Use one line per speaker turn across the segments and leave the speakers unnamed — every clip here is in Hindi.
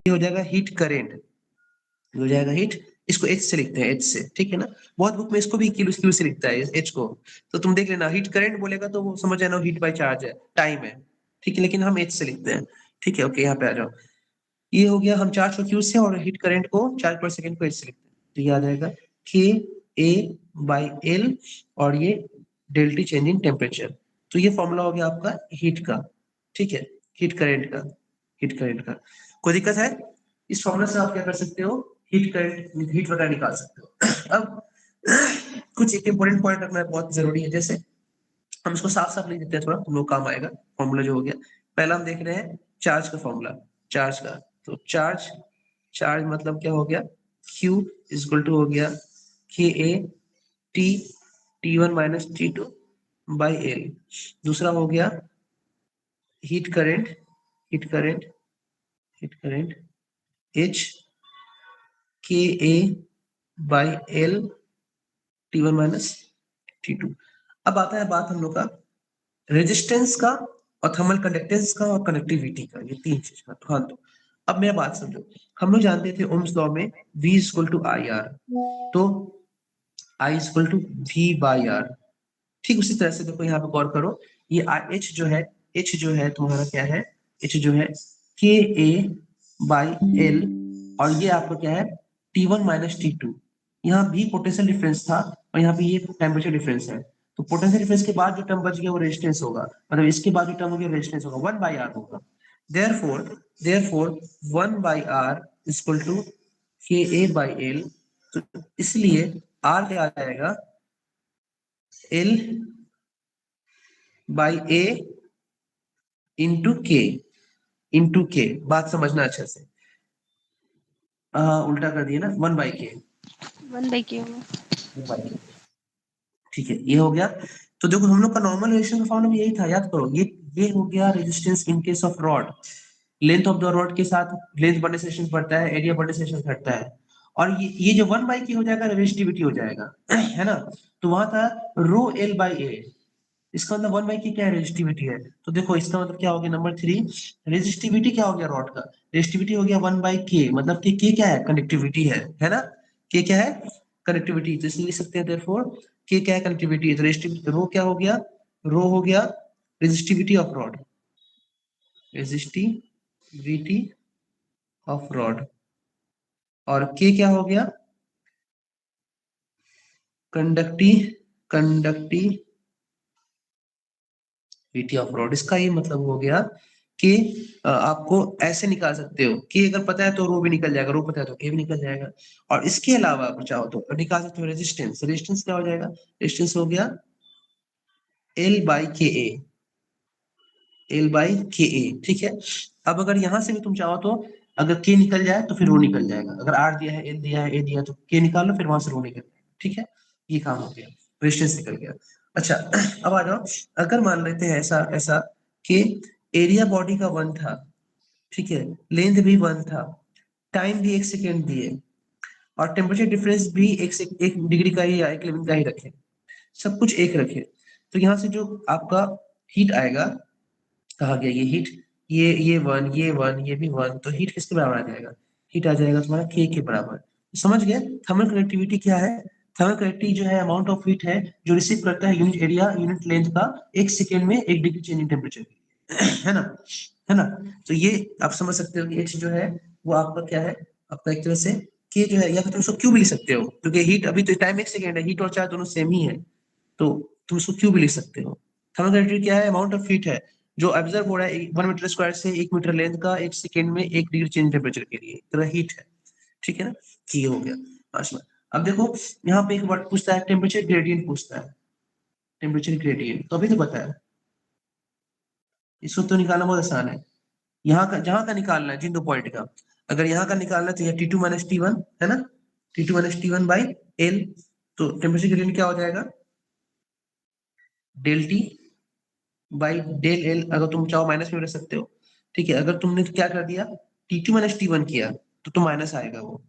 हो जाएगा हीट करेंट, हो जाएगा हीट, इसको एच से लिखते हैं, एच से, ठीक है ना। बहुत बुक में इसको भी क्यू क्यू से लिखता है एच को, तो तुम देख लेना, हीट करंट बोलेगा तो वो समझ जाना हीट बाय चार्ज है, टाइम है, ठीक है, लेकिन हम एच से लिखते हैं, ठीक है। ओके, यहाँ पे आ जाओ, ये हो गया, हम चार्ज को क्यू से और हीट करंट को चार्ज पर सेकंड को एच से लिखते हैं, तो ये आ जाएगा के ए बाई एल, और ये डेल्टी चेंज इन टेम्परेचर। तो ये फॉर्मूला हो गया आपका हीट का, ठीक है, हीट करंट का, हीट करंट का। कोई दिक्कत है? इस फॉर्मूला से आप क्या कर सकते हो, हीट करंट, हीट वगैरह निकाल सकते हो। अब कुछ एक इंपॉर्टेंट पॉइंट रखना बहुत जरूरी है, जैसे हम इसको साफ साफ लिख देते हैं, थोड़ा तुम लोग काम आएगा। फॉर्मूला जो हो गया, पहला हम देख रहे हैं चार्ज का फॉर्मूला, चार्ज का, तो चार्ज, चार्ज मतलब क्या हो गया, Q इज इक्वल टू हो गया के A T, T1 minus T2 by L. दूसरा हो गया heat current, heat current, heat current H के A by L T1 minus T2। अब आता है बात हम लोग का रेजिस्टेंस का, और थर्मल कंडक्टेंस का, और कनेक्टिविटी का, ये तीन चीज का। हाँ, तो अब मेरा बात समझो, हम लोग जानते थे ओम्स लॉ में V is equal to I R, तो I is equal to V by R. ठीक उसी तरह से देखो, यहाँ पे गौर करो, ये H जो है, H जो है तुम्हारा क्या है, H जो है के ए बाई एल, और ये आपका क्या है T1 माइनस T2। यहाँ भी पोटेंशियल डिफरेंस था, और यहाँ पे ये टेम्परेचर डिफरेंस है, तो पोटेंशियल डिफरेंस के बाद जो टर्म बच गया वो रेजिस्टेंस होगा, मतलब इसके बाद जो टर्म हो गया रेजिस्टेंस होगा, 1 बाई आर होगा। Therefore therefore 1 by R is equal to K A by L, तो इसलिए आर क्या आ जाएगा, एल बाई ए इंटू के, इंटू के, बात समझना अच्छे से, उल्टा कर दिया ना, 1 बाई के,
1/Q में।
ठीक है, ये हो गया। तो देखो हम लोग का नॉर्मल रेजिस्टेंस का फॉर्मूला भी यही था, याद करो, ये हो गया resistance in case of rod, length of the rod के साथ लेंथ बढ़ने से रेजिस्टेंस बढ़ता है, एरिया बढ़ने से रेजिस्टेंस घटता है, और ये जो 1 बाई के हो जाएगा रेजिस्टिविटी हो जाएगा, है ना। तो वहां था रो एल बाई ए, इसका मतलब 1 बाई के क्या है, रेजिस्टिविटी है। तो देखो इसका मतलब क्या हो गया, नंबर 3, रेजिस्टिविटी क्या हो गया रॉड का, रेजिस्टिविटी हो गया 1 बाई के, मतलब कि के क्या है, कनेक्टिविटी है ना, के क्या है, कनेक्टिविटी, तो इसलिए लिख सकते हैं देयरफॉर के क्या है, कनेक्टिविटी, तो रेजिस्टिविटी रो क्या हो गया, रो हो गया resistivity of rod, resistivity of rod, और के क्या हो गया, कंडक्टिविटी ऑफ रॉड। इसका ये मतलब हो गया कि आपको ऐसे निकाल सकते हो, कि अगर पता है तो रो भी निकल जाएगा, रो पता है तो के भी निकल जाएगा, और इसके अलावा आप चाहो तो निकाल सकते हो रेजिस्टेंस, रेजिस्टेंस क्या हो जाएगा, रेजिस्टेंस हो गया एल बाई के ए, एल बाई के ए, ठीक है। अब अगर यहां से भी तुम चाहो तो अगर के निकल जाए तो फिर रो निकल जाएगा, अगर आर दिया है, एल दिया है, ए दिया है, तो के निकाल लो, फिर वहां से रो निकल जाएगा, ठीक है, ये काम हो गया, रेजिस्टेंस निकल गया। अच्छा, अब आ जाओ, अगर मान लेते हैं ऐसा ऐसा कि एरिया बॉडी का 1 था, ठीक है, लेंथ भी 1 था, टाइम भी 1 सेकेंड दिए, और टेम्परेचर डिफरेंस भी 1 डिग्री का ही या 1 केल्विन का ही रखे, सब कुछ एक रखे, तो यहाँ से जो आपका हीट आएगा, कहा गया ये हीट, ये 1, ये 1, ये भी 1, तो हीट किसके बराबर आ जाएगा, हीट आ जाएगा तुम्हारा के बराबर। तो समझ गए थर्मल कंडक्टिविटी क्या है, थर्मल कंडक्टिविटी जो है अमाउंट ऑफ हीट है जो रिसीव करता है यूनिट एरिया यूनिट लेंथ का 1 सेकेंड में 1 डिग्री चेंज इन टेम्परेचर, है ना, है ना। तो ये आप समझ सकते हो कि एच जो है वो आपका क्या है, आपका एक तरह से के जो है, या फिर तुम उसको क्यों भी लिख सकते हो, क्योंकि हीट अभी तो टाइम 1 सेकेंड है, हीट और चार्ज दोनों सेम ही है, तो तुम उसको क्यों भी लिख सकते हो। थर्मल कंडक्टिविटी क्या है, अमाउंट ऑफ हीट है जो ऑब्जर्व हो रहा है 1 मीटर स्क्वायर से 1 मीटर लेंथ का 1 सेकेंड में 1 डिग्री चेंज टेम्परेचर के लिए, तरह हीट है, ठीक है ना, ये हो गया पांचवा। अब देखो यहाँ पे एक वर्ड पूछता है, टेम्परेचर ग्रेडियंट पूछता है, टेम्परेचर ग्रेडियंट, तो अभी तो बताया, इसको तो निकालना बहुत आसान है, यहाँ का जहां का निकालना है जिन 2 पॉइंट का, अगर यहाँ का निकालना चाहिए T2 माइनस T1, है ना, T2 minus T1 by L, तो टेम्परेचर ग्रेडियंट क्या हो जाएगा, del T by del L, अगर तुम चाहो माइनस में रख सकते हो, ठीक है, अगर तुमने तो क्या कर दिया T2 माइनस T1 किया, तो माइनस आएगा, वो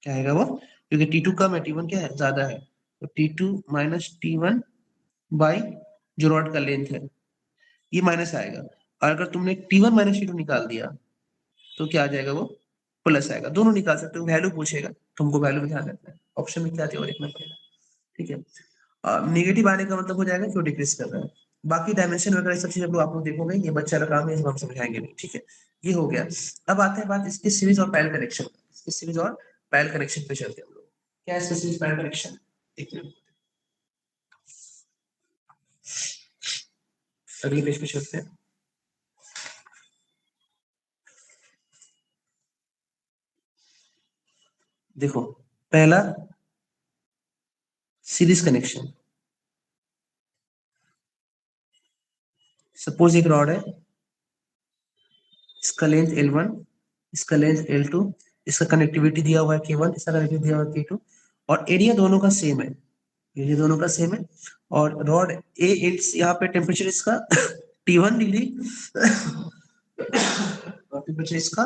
क्या आएगा वो, क्योंकि T2 कम है T1 क्या है ज्यादा है, तो T2 माइनस T1 बाई जो रॉड का लेंथ है, ये माइनस आएगा, और अगर तुमने T1 माइनस T2 निकाल दिया तो क्या आ जाएगा वो, प्लस आएगा, दोनों निकाल सकते हो। वैल्यू पूछेगा तुमको, वैल्यू में ध्यान रखना है, ऑप्शन में क्या थी और लिखना पड़ेगा, ठीक है। नेगेटिव आने का मतलब हो जाएगा क्यों डिक्रीज कर रहा है। बाकी डायमेंशन वगैरह सब चीज आप लोग देखोगे, ये बच्चा का काम है, इसको हम समझाएंगे नहीं, ठीक है। ये हो गया। अब आते हैं बात इसकी सीरीज और पैरेलल कनेक्शन, इसकी सीरीज और पैरेलल कनेक्शन पे चलते हैं हम लोग। क्या है इसका सीरीज पैरेलल कनेक्शन, देखिए अगले पेज पे चलते हैं। देखो पहला सीरीज कनेक्शन, सपोज एक रॉड है, इसका लेंथ L1, इसका लेंथ L2, इसका कनेक्टिविटी दिया हुआ है K1, इसका कनेक्टिविटी दिया हुआ है K2, और एरिया दोनों का सेम है, एरिया दोनों का सेम है। और रॉड ए यहाँ पे टेम्परेचर इसका T1 डिग्री और टेम्परेचर इसका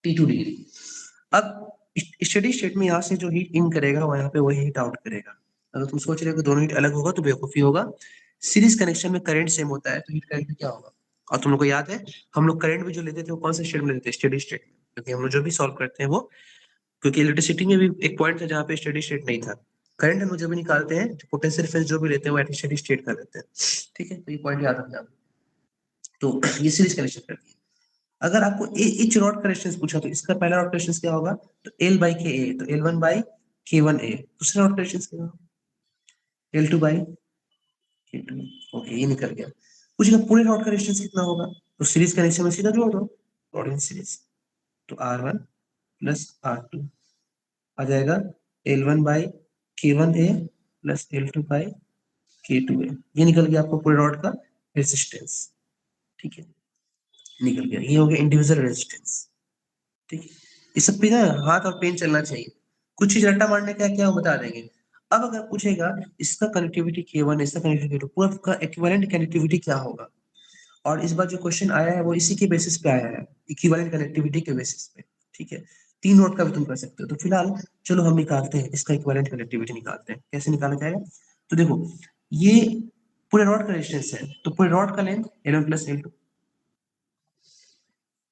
T2 डिग्री। अब स्टेडी स्टेट में यहाँ से जो हीट इन करेगा वो यहाँ पे वही हीट आउट करेगा। अगर तुम सोच रहे हो कि दोनों हीट अलग होगा तो बेवकूफी होगा। सीरीज कनेक्शन में करंट सेम होता है तो हीट करंट क्या होगा। और तुम लोग को याद है हम लोग करंट भी जो लेते थे वो कौन से स्टेट में लेते थे, स्टेडी स्टेट में, क्योंकि हम लोग जो भी सॉल्व करते हैं वो, क्योंकि इलेक्ट्रिसिटी में भी एक पॉइंट था जहाँ पे स्टेडी स्टेट नहीं था। करंट हम लोग जब भी निकालते हैं पोटेंशियल डिफरेंस जो भी लेते हैं वो स्टेडी स्टेट का लेते हैं, ठीक है। तो ये पॉइंट याद रखना। तो ये सीरीज कनेक्शन करती है। अगर आपको इच रॉड का रेजिस्टेंस पूछा तो इसका पहला रॉड का रेजिस्टेंस क्या होगा, तो L बाई के ए, तो L1 बाई K1A। दूसरा रॉड का रेजिस्टेंस क्या होगा, L2 बाई K2। ओके, ये निकल गया। पूछेगा पूरे रॉड का रेजिस्टेंस कितना होगा, तो सीरीज कनेक्शन में सीधा जोड़ दो, रॉड इन सीरीज, तो R1 प्लस R2 आ जाएगा L1 by K1A plus L2 by K2A। ये निकल गया आपको पूरे रॉड का रेजिस्टेंस, ठीक है, निकल गया। ये हो गया इंडिविजुअल रेजिस्टेंस, ठीक है। इस सब पे ना हाथ और पेन चलना चाहिए, कुछ चीज रट्टा मारने का क्या वो बता देंगे। अब अगर पूछेगा इसका कनेक्टिविटी K1, इसका कनेक्टिविटी K2, पूरा का इक्विवेलेंट कनेक्टिविटी क्या होगा। और इस बार जो क्वेश्चन आया है वो इसी के बेसिस पे आया है, इक्विवेलेंट कनेक्टिविटी के बेसिस पे, ठीक है। 3 नोट का भी तुम कर सकते हो। तो फिलहाल चलो हम निकालते हैं इसका इक्विवेलेंट कनेक्टिविटी, निकालते हैं कैसे निकाला जाएगा। तो देखो ये पूरे रॉड का रेजिस्टेंस है, तो पूरे रॉड का लेंथ L1 प्लस L2,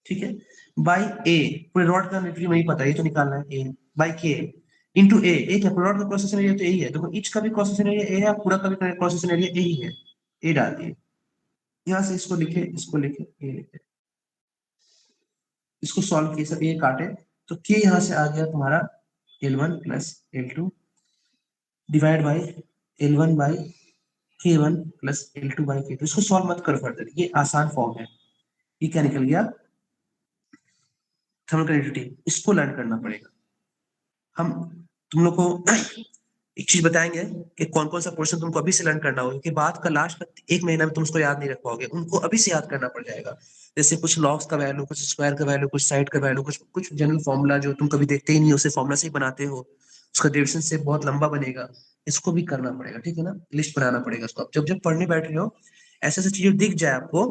ठीक है, बाई ए, पूरे रॉड का नेटरी नहीं पता, ये तो निकालना है, ए बाई के इंटू ए क्या पूरे रॉड का क्रॉस सेक्शन एरिया तो यही है। देखो ईच का भी क्रॉस सेक्शन एरिया ए है, पूरा का भी क्रॉस सेक्शन एरिया यही है, ए डाल दिए। यहाँ से इसको लिखे, इसको लिखे, ए लिखे, इसको सॉल्व किए, सब ये काटे, तो के यहाँ से आ गया तुम्हारा L1 plus L2 divide by L1 by K1 plus L2 by K2। इसको सॉल्व मत करो फर्दर, ये आसान फॉर्म है। ये क्या निकल गया, थर्मल कंडक्टिविटी, इसको लर्न करना पड़ेगा। हम तुम लोग को एक चीज बताएंगे कि कौन कौन सा पोर्शन तुमको अभी से लर्न करना होगा, कि बाद का लास्ट का 1 महीना में तुम उसको याद नहीं रख पाओगे, उनको अभी से याद करना पड़ जाएगा। जैसे कुछ लॉग्स का वैल्यू, कुछ स्क्वायर का वैल्यू, कुछ साइड का वैल्यू, कुछ कुछ जनरल फॉर्मूला जो तुम कभी देखते ही नहीं, उसे फॉर्मूला से ही बनाते हो, उसका डेरिवेशन से बहुत लंबा बनेगा, इसको भी करना पड़ेगा, ठीक है ना। लिस्ट बनाना पड़ेगा उसको। अब जब जब पढ़ने बैठ रहे हो ऐसे ऐसे चीजें दिख जाए आपको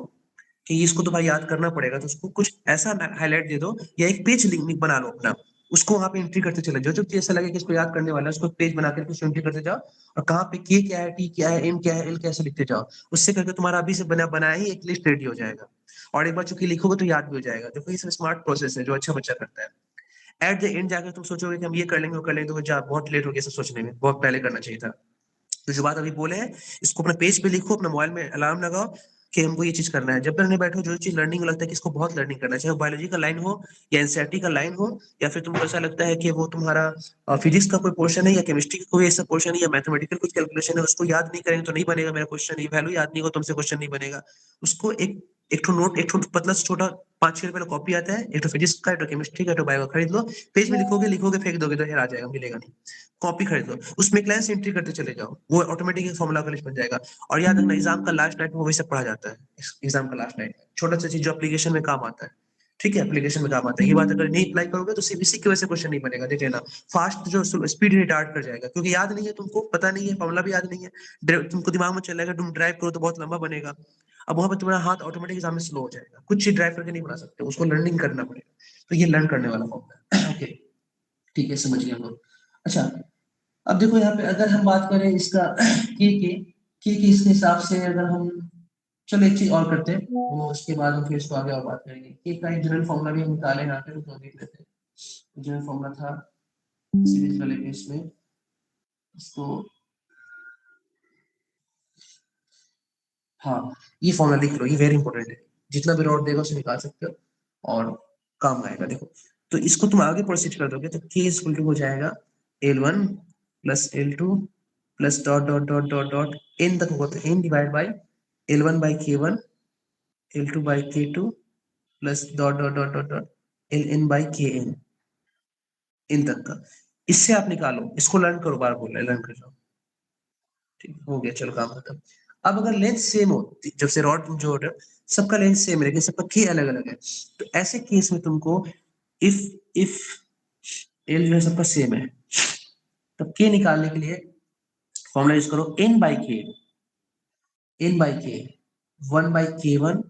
कि इसको तो भाई याद करना पड़ेगा, तो उसको कुछ ऐसा हाईलाइट दे दो या एक पेज लिंक बना लो अपना, उसको वहां पे एंट्री करते चले जाओ। जब ऐसा लगे कि इसको याद करने वाला है, उसको पेज बना करके उसको एंट्री करते जाओ, और कहाँ पे के क्या है, टी क्या है, एम क्या है, एल क्या है, ऐसे लिखते जाओ। उससे करके तुम्हारा अभी से बनाया ही एक लिस्ट रेडी हो जाएगा, और एक बार चूंकि लिखोगे तो याद भी हो जाएगा। देखो ये सब स्मार्ट प्रोसेस है जो अच्छा बच्चा करता है। एट द एंड जाकर तुम सोचोगे कि हम ये कर लेंगे वो कर लेंगे, तो बहुत लेट हो गया सब सोचने में, बहुत पहले करना चाहिए था। तो जो बात अभी बोले हैं इसको अपने पेज पे लिखो, अपने मोबाइल में अलार्म लगाओ कि हमको ये चीज करना है। जब करने बैठो जो चीज लर्निंग लगता है कि इसको बहुत लर्निंग करना है, चाहे बायोलॉजी का लाइन हो या एनसीईआरटी का लाइन हो, या फिर तुमको ऐसा लगता है कि वो तुम्हारा फिजिक्स का कोई पोर्शन है या केमिस्ट्री का कोई ऐसा पोर्शन है या मैथमेटिकल कुछ कैलकुलेशन है, उसको याद नहीं करेंगे तो नहीं बनेगा मेरा क्वेश्चन, ये वैल्यू याद नहीं होगा तुमसे क्वेश्चन नहीं बनेगा। उसको एक ठो नोट, एक ठो पतला से छोटा 5-6 रुपए का कॉपी आता है, एक तो फिजिक्स का, एक तो केमिस्ट्री का, एक तो बायो का, खरीद लो। पेज में लिखोगे लिखोगे फेंक दोगे तो हेर आ जाएगा, मिलेगा नहीं। कॉपी खरीद लो, उसमें एक लाइन से एंट्री करते चले जाओ, वो ऑटोमेटिक फॉर्मुला का लिस्ट बन जाएगा। और याद रखना एग्जाम का लास्ट नाइट में वही सब पढ़ा जाता है, एग्जाम का लास्ट नाइट छोटा सा चीज जो एप्लीकेशन में काम आता है, ठीक है, एप्लीकेशन में काम आता है। ये बात अगर नहीं अप्लाई करोगे तो सीबीसी की वजह से क्वेश्चन नहीं बनेगा, देख लेना। फास्ट जो स्पीड रिटार्ड कर जाएगा, क्योंकि याद नहीं है तुमको, पता नहीं है, फॉर्मुला भी याद नहीं है, तुमको दिमाग में चलेगा, तुम ड्राइव करो तो बहुत लंबा बनेगा। अब वहां पर तुम्हारा हाथ ऑटोमेटिक एग्जाम में स्लो हो जाएगा, कुछ चीज ड्राइव करके नहीं बना सकते, उसको लर्निंग करना पड़ेगा। तो ये लर्न करने वाला फॉर्मूला है। ओके, ठीक है, समझ गए हम लोग। अच्छा, अब देखो यहाँ पे अगर हम बात करें इसका के इसके हिसाब से, अगर हम चलो एक चीज और करते हैं, वो उसके बाद हम फिर इसको आगे और बात करेंगे। के का एक जनरल फॉर्मूला भी हम निकाले यहाँ पे, तो देख लेते हैं। जनरल फॉर्मूला था सीरीज वाले केस में, इसको हाँ ये फॉर्मूला लिख लो, ये वेरी इंपॉर्टेंट है। जितना भी रॉड देगा उसे निकाल सकते हो और काम आएगा। देखो तो इसको तुम आगे प्रोसीड कर दोगे तो के इक्वल टू हो जाएगा L1 plus L2 plus dot dot dot dot dot N तक होगा, तो N divide by L1 by K1 L2 by K2 plus dot dot dot dot dot Ln by Kn, इन तक का। इससे आप निकालो, इसको लर्न करो, बार बोल रहे लर्न कर जाओ। ठीक हो गया, चलो काम खत्म। अब अगर लेंथ सेम हो, जब से रॉड जो हो रहा है सबका लेंथ सेम है लेकिन सबका के अलग अलग है, तो ऐसे केस में तुमको इफ इफ एल जो है सबका सेम है, तब के निकालने के लिए फॉर्मूला यूज करो एन बाई के, एन बाई के 1/k1,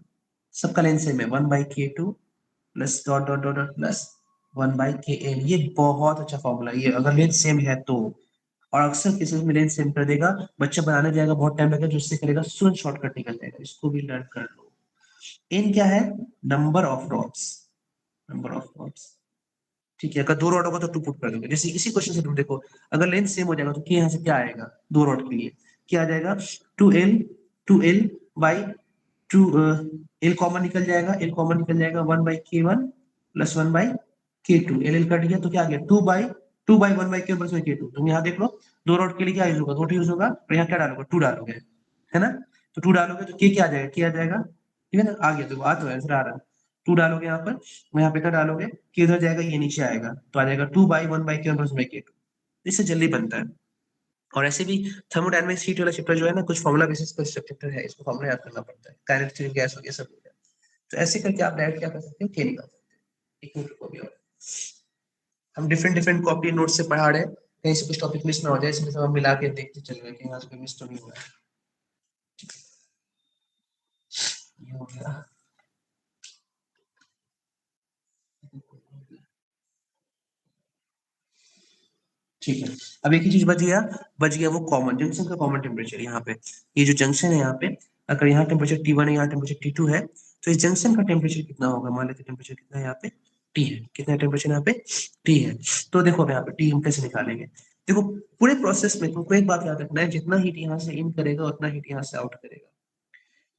सबका लेंथ सेम है 1/k2 plus dot dot dot dot plus 1/kn। ये बहुत अच्छा फॉर्मूला है, ये अगर लेंथ सेम है तो। और अक्सर केसेस में लेंथ सेम कर देगा, बच्चा बनाने जाएगा बहुत टाइम लगेगा, जो इससे करेगा तुरंत शॉर्टकट निकल जाएगा। इसको भी लर्न कर लो। एन क्या है? Number of rods, number of rods. ठीक है, अगर दो रॉड होगा तो टू पुट कर दोगे। जैसे इसी क्वेश्चन से तुम देखो, अगर लेंथ सेम हो जाएगा तो यहाँ से क्या आएगा दो रॉड के लिए, क्या आ जाएगा 2l by two, L common निकल जाएगा, एल कॉमन निकल जाएगा 1/k1 plus 1/k2, L cut गया तो क्या आ गया 2/2 बाई 1/k1 प्लस k2। तुम यहाँ देख लो, दो रॉड के लिए क्या यूज होगा, दो यूज होगा, और यहाँ क्या डालोगे 2 डालोगे, है ना। तो 2 डालोगे तो के क्या आ जाएगा, के आ जाएगा, ठीक है ना। आ गया, तो आ तो आंसर आ रहा है। 2 डालोगे यहाँ पर, यहाँ पे क्या डालोगे, के इधर जाएगा, ये नीचे आएगा, तो आ जाएगा 2/1/k1 प्लस k2। इससे जल्दी बनता है। और ऐसे भी थर्मोडायनामिक्स हीट वाला चैप्टर जो है ना, कुछ फॉर्मूला बेसिस पर चैप्टर है, इसको फॉर्मूला याद करना पड़ता है, काइनेटिक गैस हो गया सब हो गया। तो ऐसे करके आप डायरेक्ट क्या कर सकते हो, के निकाल सकते हो। एक मिनट को भी, और हम डिफरेंट डिफरेंट कॉपी नोट से पढ़ा रहे हैं, कहीं से कुछ टॉपिक मिस ना हो जाए, इसमें सब हम मिला के देखते चल रहे हैं कि यहाँ से कोई मिस तो नहीं हुआ है। ये हो गया, ठीक है। अब एक ही चीज बच गया वो कॉमन जंक्शन का कॉमन टेम्परेचर। यहाँ पे ये जो जंक्शन है, यहाँ पे अगर यहाँ टेम्परेचर T1 है, यहाँ टेम्परेचर T2 है, तो इस जंक्शन का टेम्परेचर कितना होगा। मान लेते टेम्परेचर कितना है यहाँ पे, T है, कितना टेम्परेचर यहाँ पे T है। तो देखो अब यहाँ पे T हम कैसे निकालेंगे। देखो पूरे प्रोसेस में तुमको एक बात याद रखना है, जितना हीट यहाँ से इन करेगा उतना हीट यहाँ से आउट करेगा।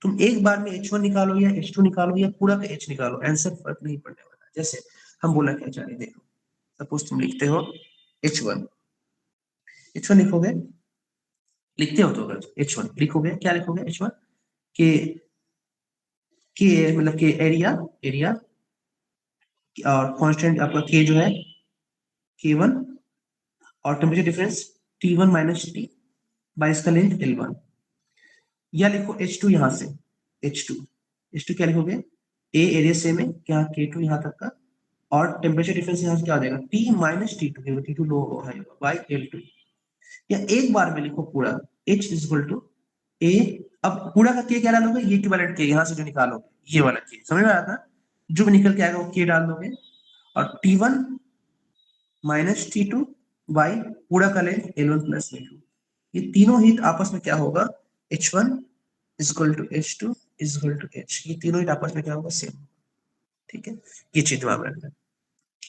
तुम एक बार में H1 निकालो या H2 निकालो या पूरा का H निकालो, आंसर फर्क नहीं पड़ने वाला। जैसे हम बोला क्या चाह रहे, देखो सपोज तुम लिखते हो H1, H1 लिखोगे, लिखते हो तो अगर H1 लिखोगे, क्या लिखोगे H1 के, मतलब के एरिया, एरिया और कांस्टेंट आपका के जो है K1, और temperature difference T1 minus T by इसका लेंथ L1। या लिखो H2 यहाँ से, H2, H2 क्या लिखोगे, ए एरिया सेम है क्या, K2 यहाँ तक का, और टेम्परेचर डिफरेंस यहाँ से क्या आ जाएगा T माइनस T2, क्योंकि T2 लो होगा बाई L2। या एक बार में लिखो पूरा H इज इक्वल टू ए, अब पूरा का के क्या डालोगे, ये इक्विवेलेंट के यहाँ से जो निकालोगे ये वाला के, समझ में आया था, जो भी निकल के आएगा वो के डाल दोगे, और T1 माइनस T2 बाई पूरा का लेंथ L1 प्लस L2। ये तीनों हीट आपस में क्या होगा, H1 is equal to H2 is equal to H, ये तीनों हीट आपस में क्या होगा, सेम। ठीक है, ये चीज दिमाग में रखना है।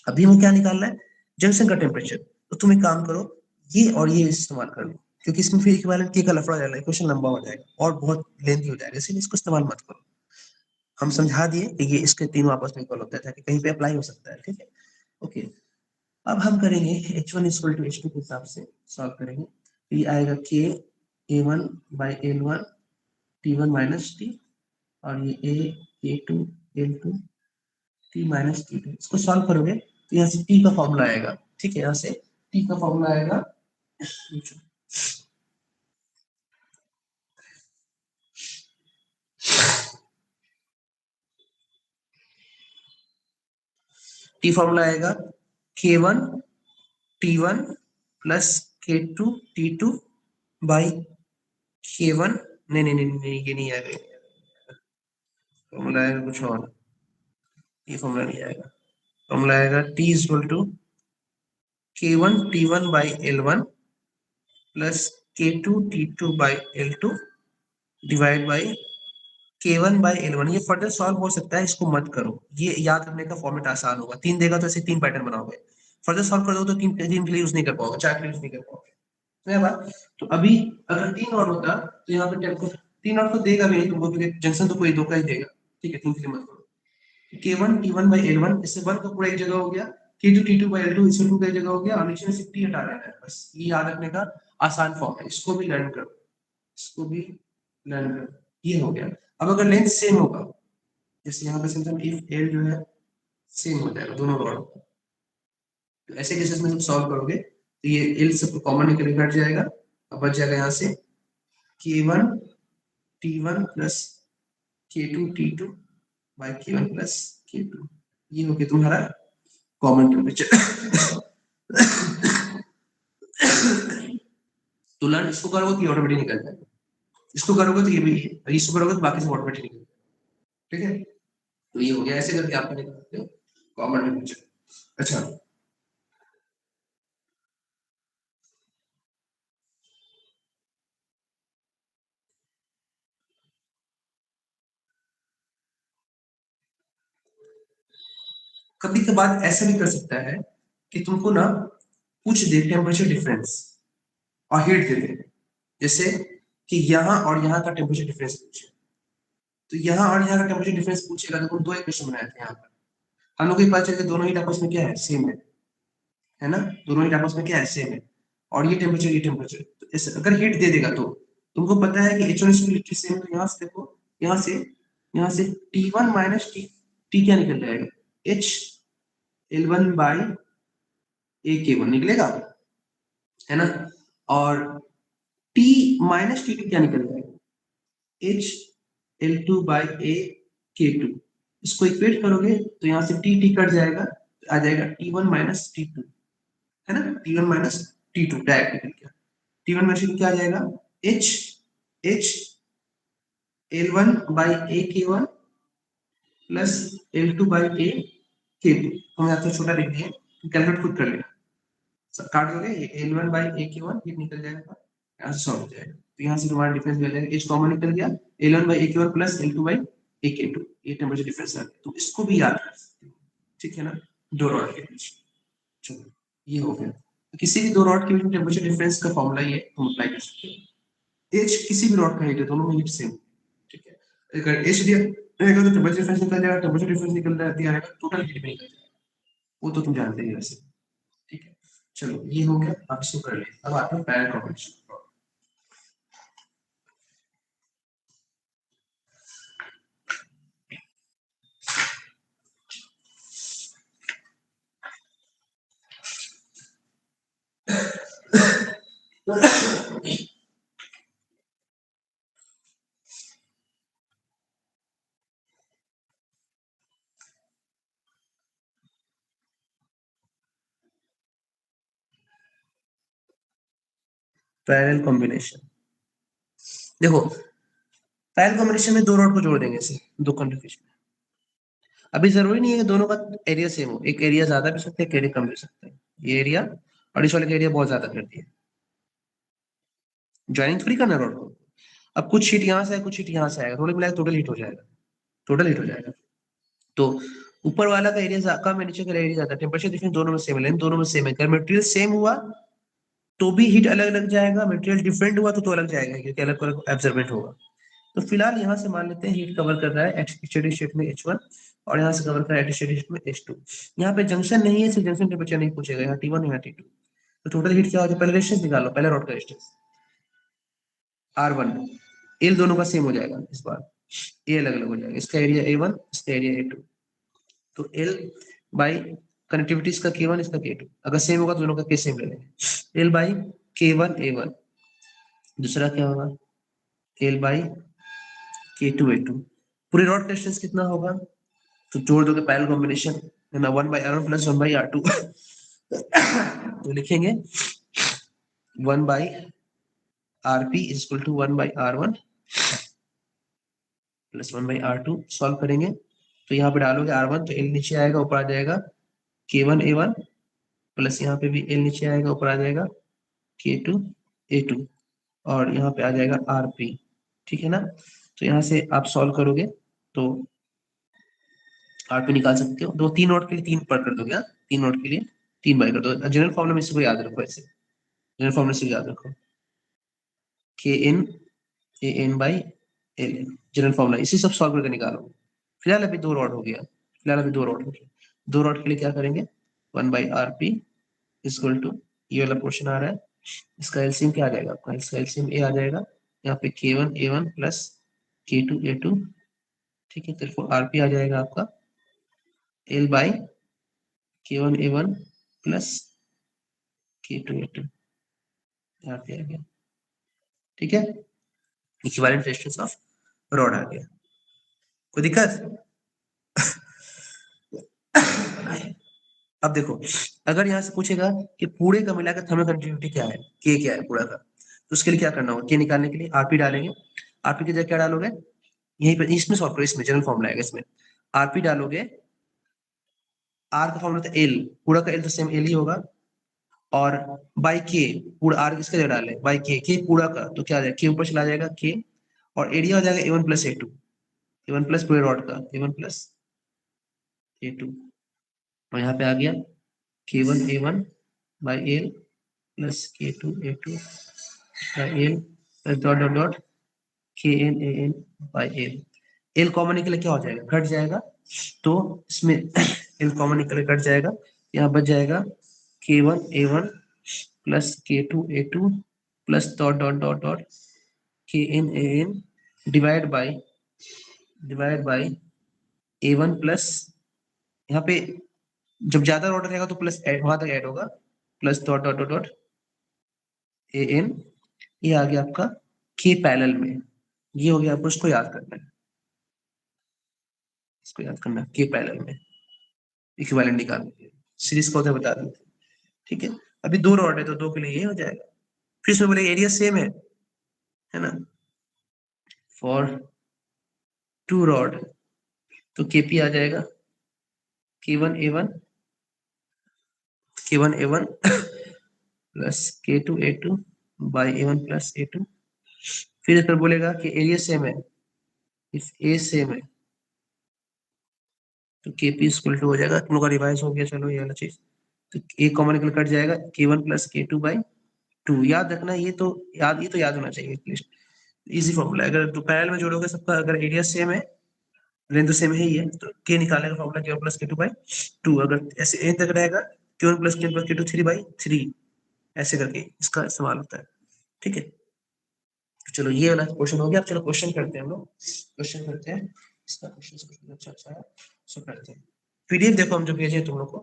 अभी हमें क्या निकालना है, जंक्शन का टेम्परेचर। तो तुम एक काम करो, ये और ये इस्तेमाल कर लो, क्योंकि इसमें फिर इक्विवेलेंट के का लफड़ा हो जाएगा, क्वेश्चन लंबा हो जाएगा और बहुत लेंथी हो जाएगा, इसलिए इसको इस्तेमाल मत करो। हम समझा दिए कि ये इसके तीनों आपस में इक्वल होता है, ताकि कहीं पे अप्लाई हो सकता है। ठीक है, ओके। अब हम करेंगे H1 इक्वल टू H2 के हिसाब से सॉल्व करेंगे। ये आएगा के A1 by L1 T1 minus T, और ये A K2 L2 T minus T2। इसको सॉल्व करोगे तो यहाँ से T का फॉर्मूला आएगा। ठीक है, यहाँ से T का फॉर्मूला आएगा, T फॉर्मूला आएगा K1 T1 plus K2 T2 by K1, नहीं नहीं नहीं नहीं, ये नहीं आएगा, फॉर्मूला आएगा कुछ और, ये फॉर्मूला नहीं आएगा। फॉर्मूला आएगा T is equal to K1 T1 by L1 plus K2 T2 by L2 divide by K1/L1 ये फर्दर सॉल्व हो सकता है, इसको मत करो, ये याद रखने का फॉर्मेट आसान होगा। 3 देगा तो ऐसे 3 पैटर्न बनाओगे, फर्दर सॉल्व कर दो तो 3 3 के लिए यूज नहीं कर पाओगे, 4 के लिए यूज नहीं कर पाओगे। तो ये बात, तो अभी अगर 3 और होता तो यहाँ पे टेम्पो 3 और तो देगा भी नहीं तुमको, क्योंकि जंक्शन तो कोई दो का ही देगा। ठीक है, 3 के लिए मत करो। K1 T1/L1 इससे 1 का पूरा एक जगह हो गया, T2 T2/L2 इससे 2 का एक जगह हो गया, और नीचे में से T हटा देना है, बस ये याद रखने का आसान फॉर्म है। इसको भी लर्न करो, इसको भी लर्न करो, ये हो गया। अब अगर लेंथ सेम होगा, जैसे यहाँ पे सिंपल इफ एल जो है सेम हो जाएगा दोनों रॉड, तो ऐसे केसेस में जब सॉल्व करोगे तो ये एल सबको कॉमन निकल कट जाएगा, अब बच जाएगा यहाँ से K1 T1 plus K2 T2 by K1 plus K2, ये हो गया तुम्हारा कॉमन टेम्परेचर। तो लर्न इसको करोगे तो ये ऑटोमेटिक निकल जाएगा, इसको करोगे तो ये भी, इसको करोगे तो बाकी सब ऑटोमेटिक निकल जाएगा। ठीक है, तो ये हो गया, ऐसे करके आप निकाल सकते हो कॉमन टेम्परेचर। अच्छा, कभी कभार ऐसा भी कर सकता है कि तुमको ना पूछ दे टेम्परेचर डिफरेंस और हीट दे दे, जैसे कि यहाँ और यहाँ का टेम्परेचर डिफरेंस पूछे, तो यहाँ और यहाँ का टेम्परेचर डिफरेंस पूछेगा, तो हम दो इक्वेशन बनाए थे यहाँ पर, हम लोग को पता चला कि दोनों ही आपस में क्या है, सेम है ना, दोनों ही आपस में क्या है, सेम है, और ये टेम्परेचर, तो अगर हीट दे देगा तो तुमको पता है कि H1 is equal to same, तो यहाँ से देखो, यहाँ से T1 माइनस टी क्या निकल जाएगा, H L1/A K1 निकलेगा, है ना, और T माइनस T2 क्या निकल जाएगा, HL2/A K2, इसको इक्वेट करोगे तो यहाँ से T कट जाएगा, आ जाएगा T1 माइनस T2, है ना, T1 माइनस T2 डायरेक्ट निकल गया, T1 माइनस T2 क्या आ जाएगा, H L1/A K1 plus L2/A K2, हम यहाँ तो छोटा लिख दिए, कैलकुलेट खुद कर लेना, काट दोगे L1/A K1 ये निकल जाएगा, यहाँ से सॉल्व हो जाएगा, तो यहाँ से तुम्हारा डिफरेंस मिल जाएगा, H कॉमन निकल गया, L1/A K1 plus L2/A K2, ये टेम्परेचर डिफरेंस आ गया, तो इसको भी याद कर सकते हो। ठीक है ना, दो रॉड के बीच, चलो ये हो गया, तो किसी भी दो रॉड के बीच में टेम्परेचर डिफरेंस का फॉर्मूला ये हम अप्लाई कर सकते हैं। H किसी भी रॉड का हीट है, दोनों में हीट सेम, ठीक है, अगर H दिया रहेगा तो टेम्परेचर डिफरेंस निकल जाएगा, टेम्परेचर डिफरेंस निकल दिया रहेगा, टोटल हीट भी निकल जाएगा, वो तो तुम जानते ही वैसे। ठीक है, चलो ये हो गया, आप इसको कर लें, अब आता है पैरेलल कॉम्बिनेशन। पैरेलल कॉम्बिनेशन, देखो पैरेलल कॉम्बिनेशन में दो रॉड को जोड़ देंगे ऐसे, दो कंडक्टर में, अभी जरूरी नहीं है कि दोनों का एरिया सेम हो, एक एरिया ज्यादा भी सकता है, एक एरिया कम भी सकता है, ये एरिया और इस वाले का एरिया बहुत ज्यादा कर दिया, ज्वाइनिंग थोड़ी करना रॉड को, अब कुछ हीट यहाँ से है, कुछ हीट यहाँ से आएगा, थोड़ी मिलाकर टोटल हीट हो जाएगा, टोटल हीट हो जाएगा, तो ऊपर वाला का एरिया कम है, नीचे का एरिया ज्यादा, टेम्परेचर डिफरेंस दोनों में सेम है, लेकिन दोनों में सेम है, अगर मटेरियल सेम हुआ तो भी हीट अलग अलग जाएगा, मटेरियल डिफरेंट हुआ तो अलग जाएगा, क्योंकि अलग अलग एब्जॉर्बेंट होगा। तो फिलहाल यहाँ से मान लेते हैं हीट कवर कर रहा है स्टेडी स्टेट में H1, और यहाँ से कवर कर रहा है स्टेडी स्टेट में H2, यहाँ पे जंक्शन नहीं है, सिर्फ जंक्शन टेम्परेचर नहीं पूछेगा, यहाँ T1 यहाँ T2, तो टोटल हीट क्या हो जाए, पहले रेजिस्टेंस निकालो, पहले रॉड का रेजिस्टेंस R1, एल दोनों का सेम हो जाएगा, इस बार ए अलग अलग हो जाएगा, इसका एरिया A1, इसका एरिया A2, तो एल बाई कनेक्टिविटी इसका K1, इसका K2, अगर सेम होगा तो दोनों का K सेम ले लेंगे, एल बाई K1 A1, दूसरा क्या होगा एल बाई K2 A2, पूरे रॉड का डिस्टेंस कितना होगा, तो जोड़ दोगे पैरेलल कॉम्बिनेशन है ना, 1/R1 प्लस 1/R2, तो लिखेंगे 1/RP is equal to 1/R1 plus 1/R2, solve करेंगे तो यहाँ पे डालोगे R1 तो L नीचे आएगा, ऊपर आ जाएगा K1 A1, प्लस यहाँ पे भी L नीचे आएगा, ऊपर आ जाएगा K2 A2, और यहाँ पे आ जाएगा RP, ठीक है ना, तो यहाँ से आप सॉल्व करोगे तो आरपी निकाल सकते हो। दो 3 नोट के लिए 3 पर कर दोगे, 3 नोट के लिए 3 बाई कर दो। जनरल फॉर्मूला में इसको याद रखो, ऐसे जनरल फॉर्मूला से याद रखो, K N A N by L, general formula. इसी सब सॉल्व करके निकालो। फिलहाल अभी 2 रॉड हो गया, फिलहाल अभी 2 रॉड हो गया। 2 रॉड के लिए क्या करेंगे, 1 by R P equal to, ये वाला पोर्शन आ रहा है, इसका एलसीएम क्या आ जाएगा आपका, इसका एलसीएम ए आ जाएगा। यहाँ पे K1 A1 plus K2 A2, ठीक है। तो आरपी आ जाएगा आपका L by K1 A1 plus K2 A2, यहाँ पे आ गया, ठीक है। इक्विवेलेंट रेजिस्टेंस ऑफ रॉड आ गया। कोई दिक्कत? अब देखो, अगर यहाँ से पूछेगा कि पूरे का मिलाकर थर्मल कंडक्टिविटी क्या है, के क्या है पूरा का, तो उसके लिए क्या करना होगा, के निकालने के लिए आरपी डालेंगे। आरपी की जगह क्या डालोगे, यहीं पर इसमें सॉल्व करो, इसमें जनरल फॉर्मूला आएगा, इसमें आरपी डालोगे। आर का फॉर्मूला था एल, पूरा का एल तो सेम एल ही होगा, और बाई के, पूरा आर किसका जगह डाले, बाई के पूरा का, तो क्या आ जाएगा, के ऊपर चला जाएगा के, और एरिया हो जाएगा A1 plus A2, A1 plus पूरे रॉड का A1 प्लस A2, और यहाँ पे आ गया K1 A1 by L plus K2 A2 by L plus dot dot dot KN AN by L. L common निकले क्या हो जाएगा, कट जाएगा, तो इसमें एल कॉमन निकले कट जाएगा, यहाँ बच जाएगा K1 A1 plus K2 A2 plus dot dot dot dot KN AN divide by A1 plus, यहाँ पे जब ज्यादा ऑर्डर रहेगा तो प्लस ऐड वहां तक ऐड होगा, plus dot dot dot dot AN, ये आ गया आपका के पैरेलल में। ये हो गया, आपको इसको याद करना है, इसको याद करना है, के पैरेलल में इक्विवेलेंट निकालने के लिए सीरीज का उधर बता देते, ठीक है। अभी 2 रॉड है तो 2 के लिए ये हो जाएगा। फिर इसमें बोले एरिया सेम है ना, फॉर 2 रॉड, तो केपी आ जाएगा K1 A1 plus K2 A2 by A1 plus A2। फिर इस पर बोलेगा कि एरिया सेम है, इफ ए सेम है तो केपी इक्वल टू हो जाएगा, तुम लोग का रिवाइज हो गया, चलो ये वाला चीज, तो ए कॉमन निकल कट जाएगा K1 प्लस K2 बाई 2। याद रखना, ये तो याद होना चाहिए एटलीस्ट, इजी फॉर्मूला। अगर तो पैरेलल में जोड़ोगे सबका, अगर एरिया सेम है, रेंज तो सेम ही है, तो के निकालने का formula K1 plus K2 by 2। अगर ऐसे एन तक रहेगा K1 प्लस K2 3 बाई 3, ऐसे करके इसका इस्तेमाल होता है, ठीक है। चलो ये वाला क्वेश्चन हो गया। अब चलो क्वेश्चन करते हैं, हम लोग क्वेश्चन करते हैं, इसका क्वेश्चन अच्छा अच्छा है, सो करते हैं। पीडीएफ देखो हम जो भेजे तुम लोग को,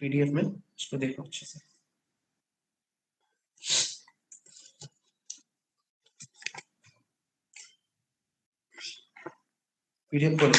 पीडीएफ में इसको देखो अच्छे से, पीडीएफ खोलो।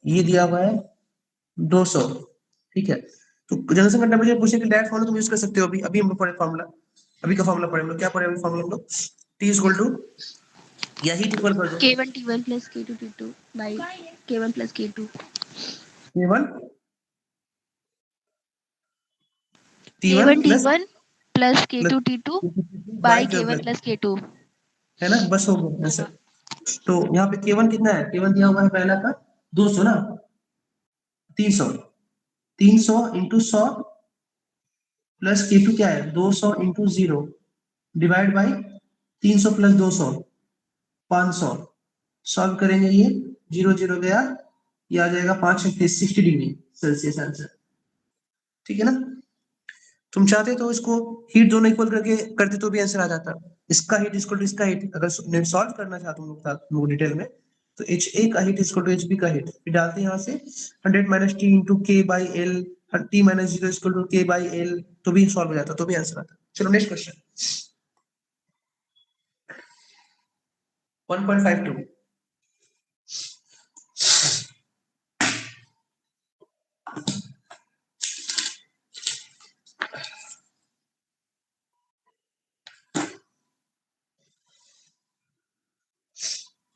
ये दिया हुआ है 200, ठीक है। तो जनरेशन का टेम्परेचर पूछे कि डायरेक्ट फॉर्मूला तुम यूज कर सकते हो। अभी अभी हम लोग पढ़े फॉर्मूला, अभी का फॉर्मूला पढ़े हम लोग, क्या पढ़े अभी फॉर्मूला हम लोग, टी इक्वल टू, या हीट इक्वल कर दो
K1 T1 plus K2 T2 by K1 plus K2.
केवल T1
K1
plus
T1 plus
plus
K2 T2
by
by
K1
K1
plus,
plus K2.
है ना, बस हो गया आंसर। तो यहाँ पे K1 कितना है, K1 दिया हुआ है पहला का 200 ना, 300, 300 इंटू 100 प्लस K2 क्या है 200 into 0 divide by 300 plus 200 500, solve करेंगे ये, 0 0 गया, ये आ जाएगा 560 डिग्री सेल्सियस आंसर, ठीक है ना। तुम चाहते तो इसको हीट दोनों इक्वल करके करते तो भी आंसर आ जाता। इसका हीट इक्वल टू इसका हीट, अगर सॉल्व करना चाहते तुम लोग डिटेल में, तो एच ए का heat equal to H B का हीट, फिर डालते हैं यहाँ से 100 minus T into K by L, T minus zero equal to K by L, तो भी सॉल्व हो जाता, तो भी आंसर आता। चलो नेक्स्ट क्वेश्चन 1.52,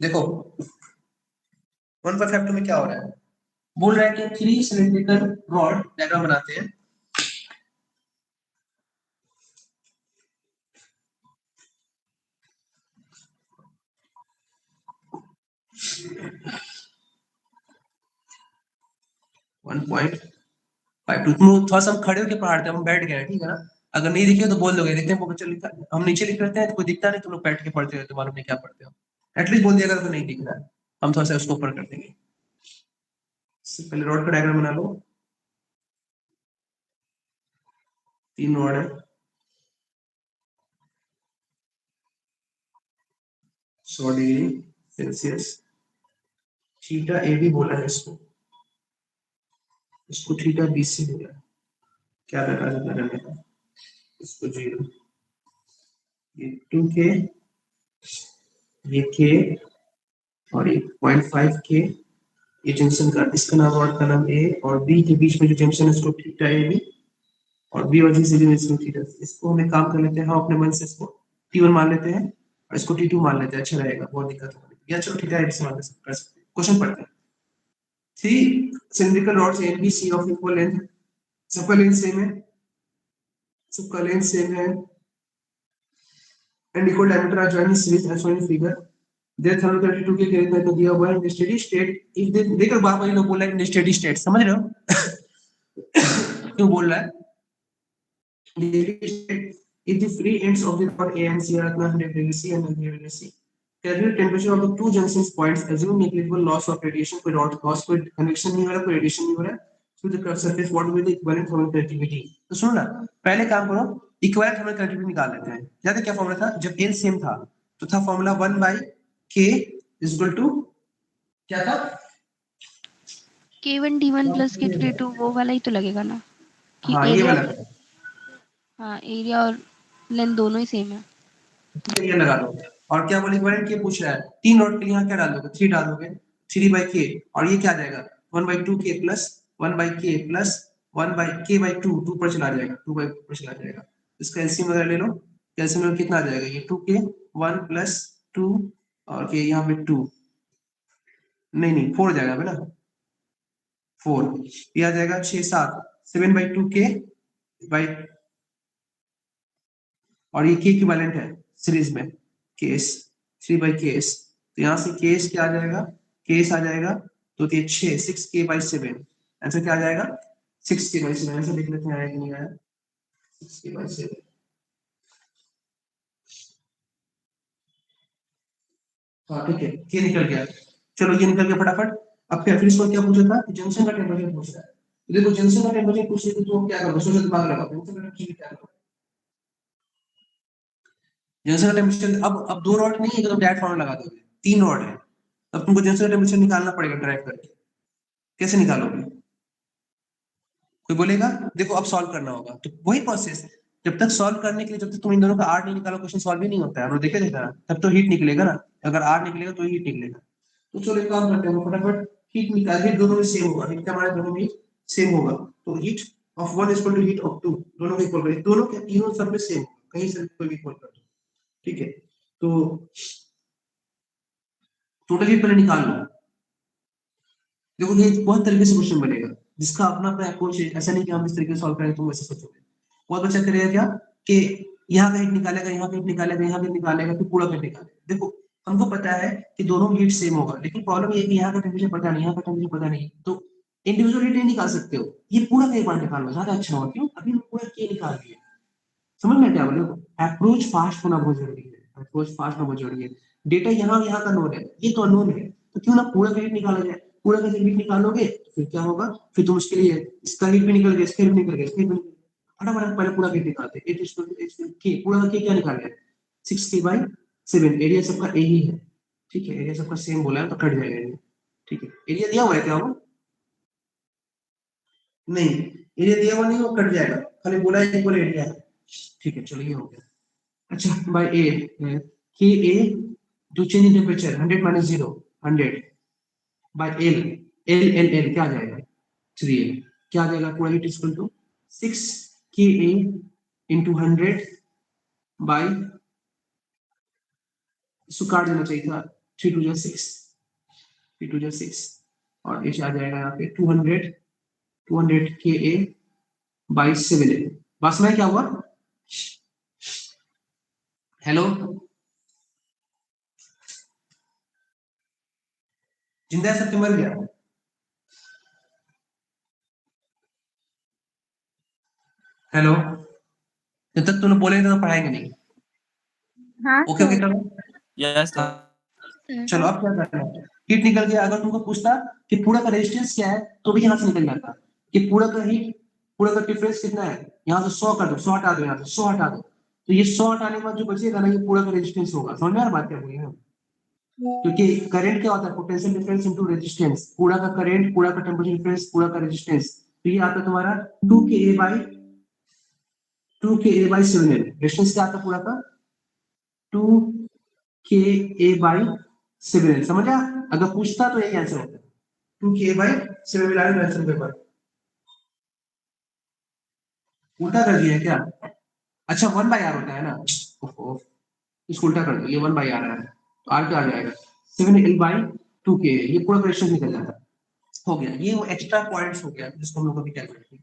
देखो 1.52 में क्या हो रहा है, बोल रहा है कि 3 सिलिंड्रिकल रॉड डायग्राम बनाते हैं। वन पॉइंट फाइव टू, तुम थोड़ा सा हम खड़े होकर पढ़ाते हैं, हम बैठ गए हैं, ठीक है ना। अगर नहीं दिखे तो बोल दोगे, देखते हैं वो बच्चा लिखा, हम नीचे लिख रहते हैं तो कोई दिखता नहीं, तुम लोग बैठ के पढ़ते हो तो मालूम नहीं क्या पढ़ते हो। एटलीस्ट बोल दिया अगर तो नहीं दिख रहा है, हम थोड़ा सा उसको ऊपर कर देंगे। इससे पहले रॉड का डायग्राम बना लो। 3 रॉड है, 100 degree Celsius, theta A B बोला है इसको, इसको थीटा बी सी बोला है। क्या लगा करने का, इसको 0, ये 2k, ये k और ये 0.5 k, ये जंक्शन का, इसका नाम रॉड का नाम ए, और बी के बीच में जो जंक्शन है उसको थीटा ए बी, और बी और जी से भी इसको थीटा। इसको हम एक काम कर लेते हैं, हम अपने मन से इसको T1 मान लेते हैं और इसको T2 मान लेते हैं, अच्छा रहेगा, बहुत दिक्कत होगी या चलो थीटा ए बी से मान सकते हैं। क्वेश्चन पढ़ते हैं। 3 cylindrical rods A and B C of equal length, सबका लेंथ सेम है, सबका लेंथ सेम है, and equal diameter are joined in series as shown in figure. Their thermal conductivity 2 के करीब में तो दिया हुआ है, in steady state if they, देखो बार बार ये लोग बोल रहा है in steady state, समझ रहे हो क्यों बोल रहा है। If the free ends of the rod A and C are at 100 degree C and 100 degree C, calculate temperature of the two junction points assuming negligible loss of radiation, कोई rod loss, कोई convection नहीं हो रहा, कोई radiation नहीं हो रहा, through the curved surface, what will be the equivalent thermal conductivity। तो सुनो ना, पहले काम करो, equivalent thermal conductivity निकाल लेते हैं। याद है क्या फॉर्मूला था, जब L सेम था तो था formula 1 by K is equal to क्या था,
K1 D1 plus K2 D2, वो वाला ही तो लगेगा ना कि
हाँ ये
एरिया।
वाला,
हाँ, एरिया और लेंथ दोनों ही सेम है।
ये लगा लो। और क्या बोले, इक्विवेलेंट के पूछ रहा है, 3 नोट के लिए यहाँ क्या डाल दोगे, 3 डाल दोगे, 3 by k, और ये क्या आ जाएगा 1 by 2k plus 1 by k plus 1 by k by 2, 2 पर चला जाएगा, 2 by पर चला जाएगा। इसका एलसीएम वगैरह ले लो, एलसीएम में कितना आ जाएगा, ये 2k 1 प्लस 2 और k यहाँ पे 2, नहीं नहीं 4 जाएगा ना, 4, ये आ जाएगा 6 7, 7 by 2k by, और ये k इक्विवेलेंट है सीरीज में, केस 3 by केस, तो यहाँ से केस क्या आ जाएगा, केस आ जाएगा, तो ये 6 6k by 7, आंसर क्या आ जाएगा 6k by 7, आंसर लिख लेते हैं, आया कि नहीं आया 6k by 7। हाँ ठीक है, ये निकल गया, चलो ये निकल गया फटाफट। अब फिर इसको क्या पूछा था, जंक्शन का टेम्परेचर पूछ रहा है, तो देखो जंक्शन का टेम्परेचर पूछे तो क्या करो, सोचो दिमाग लगाओ, जंक्शन का टेम्परेचर क्या करो, जंक्शन का टेम्परेचर, अब 2 रॉड नहीं है तो तुम डायरेक्ट फॉर्मूला लगा दोगे, 3 रॉड है, अब तुमको जंक्शन का टेम्परेचर निकालना पड़ेगा ड्राइव करके, कैसे निकालोगे, कोई बोलेगा, देखो अब सॉल्व करना होगा, तो वही प्रोसेस, जब तक सॉल्व करने के लिए, जब तक तुम इन दोनों का आर नहीं निकालो क्वेश्चन सॉल्व ही नहीं होता है, हम लोग देखे थे ना, तब तो हीट निकलेगा ना, अगर आर निकलेगा तो हीट निकलेगा। तो चलो एक काम करते हैं, फटाफट हीट निकाल, हीट दोनों में सेम होगा, हीट हमारे दोनों में सेम होगा, तो heat of one is equal to heat of two, दोनों को इक्वल करें, दोनों के तीनों सब में सेम, कहीं से कोई भी इक्वल कर दो, ठीक है। तो टोटल हीट पहले निकाल लो, देखो ये बहुत तरीके से क्वेश्चन बनेगा, जिसका अपना अपना अप्रोच है, ऐसा नहीं कि हम इस तरीके से सॉल्व करें तुम वैसे सोचोगे। बहुत बच्चा करेगा क्या कि यहाँ का हीट निकालेगा, यहाँ का हीट निकालेगा, यहाँ का हीट निकालेगा, फिर पूरा का निकालेगा। देखो हमको पता है कि दोनों हीट सेम होगा, लेकिन प्रॉब्लम ये है कि यहाँ का टेम्परेचर पता नहीं, यहाँ का टेम्परेचर पता नहीं, तो इंडिविजुअल हीट नहीं निकाल सकते हो, ये पूरा का एक बार निकाल लो, ज्यादा अच्छा होगा। क्यों, अभी हम पूरा के निकाल दिए, समझ में क्या बोले, अप्रोच फास्ट होना बहुत जरूरी है, अप्रोच फास्ट होना बहुत जरूरी है। डेटा यहाँ का नोन है, ये तो अननोन है, तो क्यों ना पूरा का हीट निकाला जाए, पूरा का हीट निकालोगे तो फिर क्या होगा, फिर तुम उसके लिए इसका हीट भी निकल गया, इसका हीट भी निकल गया, इसका हीट भी निकल गया, फटाफट पहले पूरा हीट निकालते हैं। 8 के पूरा का क्या निकाल गया 6k by 7, एरिया सबका ए ही है, ठीक है, एरिया सबका सेम बोला है तो कट जाएगा एरिया, ठीक है, एरिया दिया हुआ है क्या वो, नहीं एरिया दिया हुआ नहीं, वो कट जाएगा, खाली बोला है इक्वल एरिया है, ठीक है, चलो ये हो गया। अच्छा बाय ए है कि ए जो change in temperature 100 minus 0 100 by L, L L L क्या आ जाएगा 3 क्या आ जाएगा, पूरा हीट इक्वल टू 6 के ए इंटू 100 बाय, इसको काट देना चाहिए था, 3 2 6, 3 2 6 और एच आ जाएगा यहाँ पे 200 के ए बाई 7 ए। बस में क्या हुआ? हेलो जिंदा है सबके मर गया? हेलो जब तक तुम बोलेंगे तो पढ़ाएंगे नहीं।
हाँ
ओके ओके
सर।
चलो
यस सर।
सर
चलो अब क्या करना है? हीट निकल गया। अगर तुमको पूछता कि पूरा का रेजिस्टेंस क्या है तो भी यहाँ से निकल जाता कि पूरा का हीट, पूरा का डिफरेंस कितना है। यहाँ से 100 कर दो, 100 हटा दो, यहाँ से 100 हटा दो, तो ये 100 हटाने के बाद जो बचेगा ना, ये पूरा का रेजिस्टेंस होगा। समझ में आ रहा बात क्या बोली है? क्योंकि करंट क्या होता है? Potential difference into resistance. पूरा का करंट, पूरा का टेम्परेचर डिफरेंस, पूरा का रेजिस्टेंस, तो ये आता है तुम्हारा 2 के ए बाई 7 एल। रेजिस्टेंस क्या आता है पूरा का? 2 के ए बाई 7 एल। समझा? अगर पूछता तो यही आंसर होता है, 2 के A by 7 L. Answer paper उल्टा कर दिया है क्या? अच्छा 1 बाई आर होता है ना? ओहो, इसको उल्टा कर दो, ये 1 बाई आर है तो आर क्या आ जाएगा? 7 एल बाई 2 के। ये पूरा क्वेश्चन निकल जाता है। हो गया, ये वो एक्स्ट्रा पॉइंट्स हो गया जिसको हम लोग अभी कैलकुलेट किया।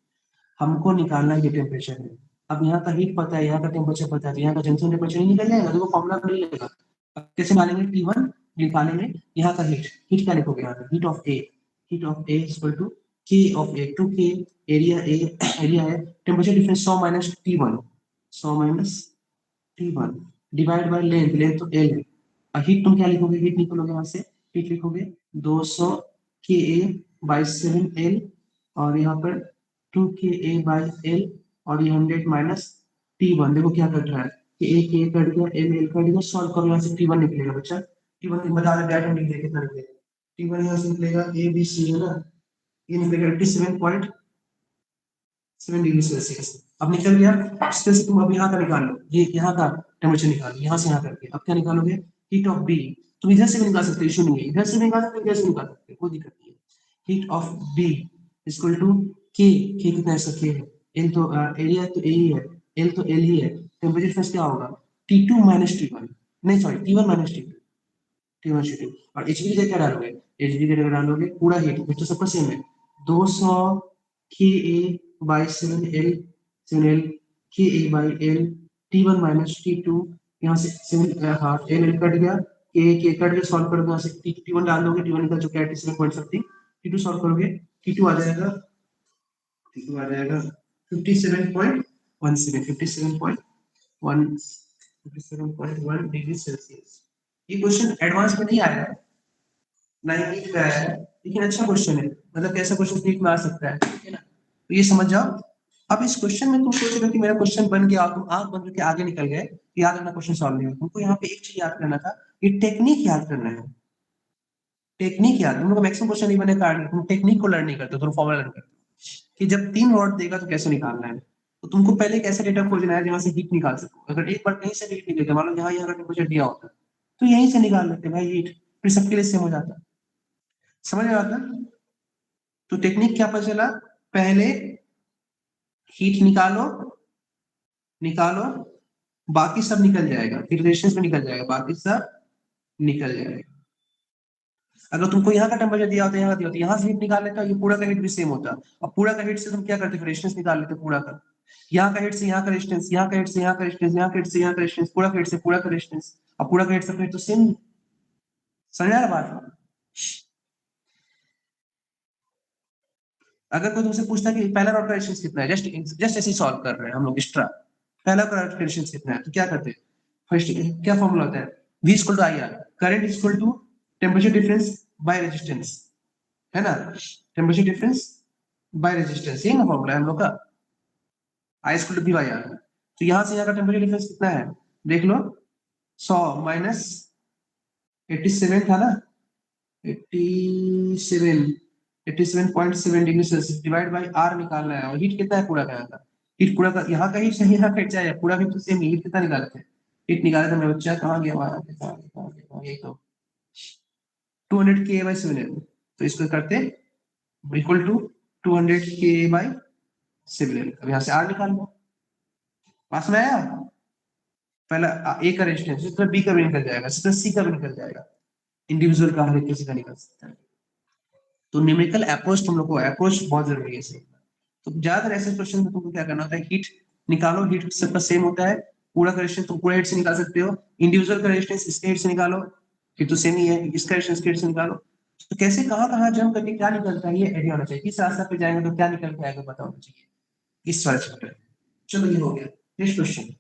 हमको निकालना है ये टेम्परेचर है। अब यहाँ का हीट पता है, यहाँ का टेम्परेचर पता है, तो यहाँ का जंक्शन टेम्परेचर नहीं निकल जाएगा? देखो फॉर्मूला नहीं लगेगा। अब कैसे निकालेंगे? T1 निकालेंगे। यहाँ का हीट, हीट क्या लिखोगे यहाँ पे? Heat of A, heat of A equal to K of A, 2 K area A, area है, temperature difference 100 minus T1, 100 minus T1 divide by length, length तो L है। और हीट तुम क्या लिखोगे? हीट निकलोगे यहाँ से, हीट लिखोगे 200 के ए बाई 7 एल, और यहाँ पर 2 के ए बाई एल, और ये 100 माइनस T1। देखो क्या कट रहा है कि ए के कट गया, एल एल कट गया, सॉल्व करो, यहाँ से T1 निकलेगा बच्चा। T1 बता रहे डायरेक्ट निकलेगा, कितना निकलेगा? T1 यहाँ से निकलेगा ए बी सी है ना, ये निकलेगा 87.7 डिग्री सेल्सियस। अब निकल गया। इससे से तुम अब यहाँ का निकाल लो, ये यहाँ का टेम्परेचर निकालो, यहाँ से यहाँ करके। अब क्या निकालोगे? Heat of B. तुम इधर से भी निकाल सकते हो, इशू नहीं है, इधर से भी निकाल सकते हो, इधर से निकाल सकते हो, कोई दिक्कत नहीं है। Heat of B equal to K, K कितना है इसका? के है। एल तो एरिया तो ए ही है, एल तो एल ही है। टेम्परेचर डिफरेंस क्या होगा? T2 माइनस T1, नहीं sorry T1 minus T2, T1 T2। और एचबी की जगह क्या डालोगे? एचबी की जगह डालोगे पूरा हीट, तो सबका सेम है, 200 के ए बाई 7 एल के A by L, T1 minus T2, यहाँ से 7 हाँ एल एल कट गया, के कट गया, सॉल्व करोगे यहाँ से T1 डाल दोगे, T1 निकल चुका है 87 पॉइंट समथिंग, T2 सॉल्व करोगे, T2 आ जाएगा, T2 आ जाएगा 57.17, 57.1 डिग्री सेल्सियस। ये क्वेश्चन एडवांस में नहीं आया, 98 में आया है, लेकिन अच्छा क्वेश्चन है। मतलब कैसा क्वेश्चन नीट में आ सकता है, ठीक है ना? तो ये समझ जाओ। अब इस क्वेश्चन में तुम सोच रहे हो कि मेरा क्वेश्चन बन गया, तुम आंख बंद करके आगे निकल गए, याद रखना क्वेश्चन सॉल्व नहीं हुआ। तुमको यहाँ पे एक चीज याद करना था, ये टेक्निक याद करना है। टेक्निक याद, तुम लोग मैक्सिमम क्वेश्चन नहीं बने कारण तुम टेक्निक को लर्न नहीं करते, तुम फॉर्मूला लर्न करते हो कि जब 3 वॉट देगा तो कैसे निकालना है। तो तुमको पहले एक ऐसा डेटा खोजना है जहां से हीट निकाल सको। अगर एक बार कहीं से हीट निकले, मान लो यहाँ का टेम्परेचर दिया होता तो यहीं से निकाल लेते भाई हीट, फिर सबके लिए सेम हो जाता। समझ में आता? तो टेक्निक क्या पता चला? पहले हीट निकालो, निकालो, बाकी सब निकल जाएगा, फिर रेजिस्टेंस में निकल जाएगा, बाकी सब निकल जाएगा। अगर तुमको यहाँ का टेम्परेचर दिया होता, यहाँ दिया होता, यहाँ से हीट निकाल लेता, ये पूरा का हीट भी सेम होता। और पूरा का हीट से तुम क्या करते? रेजिस्टेंस निकाल लेते पूरा का। यहाँ का हीट से यहाँ का रेजिस्टेंस, यहाँ का हीट से यहाँ का रेजिस्टेंस, यहाँ का हीट से यहाँ का रेजिस्टेंस, पूरा का हीट से पूरा का रेजिस्टेंस, और पूरा का हीट से तो सेम। समझ आ रहा बात? अगर कोई तुमसे पूछता कि पहला रॉड का रेजिस्टेंस कितना है, जस्ट जस्ट ऐसे सॉल्व कर रहे हैं हम लोग एक्स्ट्रा, पहला रॉड का रेजिस्टेंस कितना है, तो क्या करते हैं? फर्स्ट क्या फॉर्मूला होता है? V equal to IR, current equal to temperature difference by resistance, है ना? टेम्परेचर डिफरेंस बाय रेजिस्टेंस, यही ना फॉर्मूला है हम लोग का। I equal to V by R। तो यहाँ से यहाँ का टेम्परेचर डिफरेंस कितना है देख लो, 100 माइनस 87 था ना, 87, 87.7 degree Celsius divide by R निकालना है। और हीट कितना है पूरा का? यहाँ का हीट, पूरा का यहाँ का हीट सही, यहाँ का चाहे पूरा हीट तो सेम ही। हीट कितना निकाले थे? हीट निकाले थे मेरे बच्चा, कहाँ गया हमारा? यही तो 200 के बाई 7 एल। तो इसको करते इक्वल टू 200 के बाई 7 एल। अब यहाँ से R निकाल लो, पास में आया? पहला ए का रेजिस्टेंस, इस तरह बी का भी निकल जाएगा, इस तरह सी का भी निकल जाएगा। इंडिविजुअल का हर एक किसी का निकल सकता है। तो न्यूमेरिकल अप्रोच तुम लोग को अप्रोच बहुत जरूरी है इसमें। तो ज्यादातर ऐसे क्वेश्चन में तुमको क्या करना होता है, हीट निकालो, हीट सबका सेम होता है, पूरा का रेजिस्टेंस तुम पूरे हीट से निकाल सकते हो, इंडिविजुअल का रेजिस्टेंस इसके हीट से निकालो, फिर तो सेम ही है, इसका रेजिस्टेंस इसके हीट से निकालो। तो कैसे कहाँ जंप करके क्या निकलता है ये आइडिया होना चाहिए, किस रास्ता पे जाएंगे तो क्या निकल के आएगा पता होना चाहिए, इस वाले चैप्टर। चलो ये हो गया। Next question.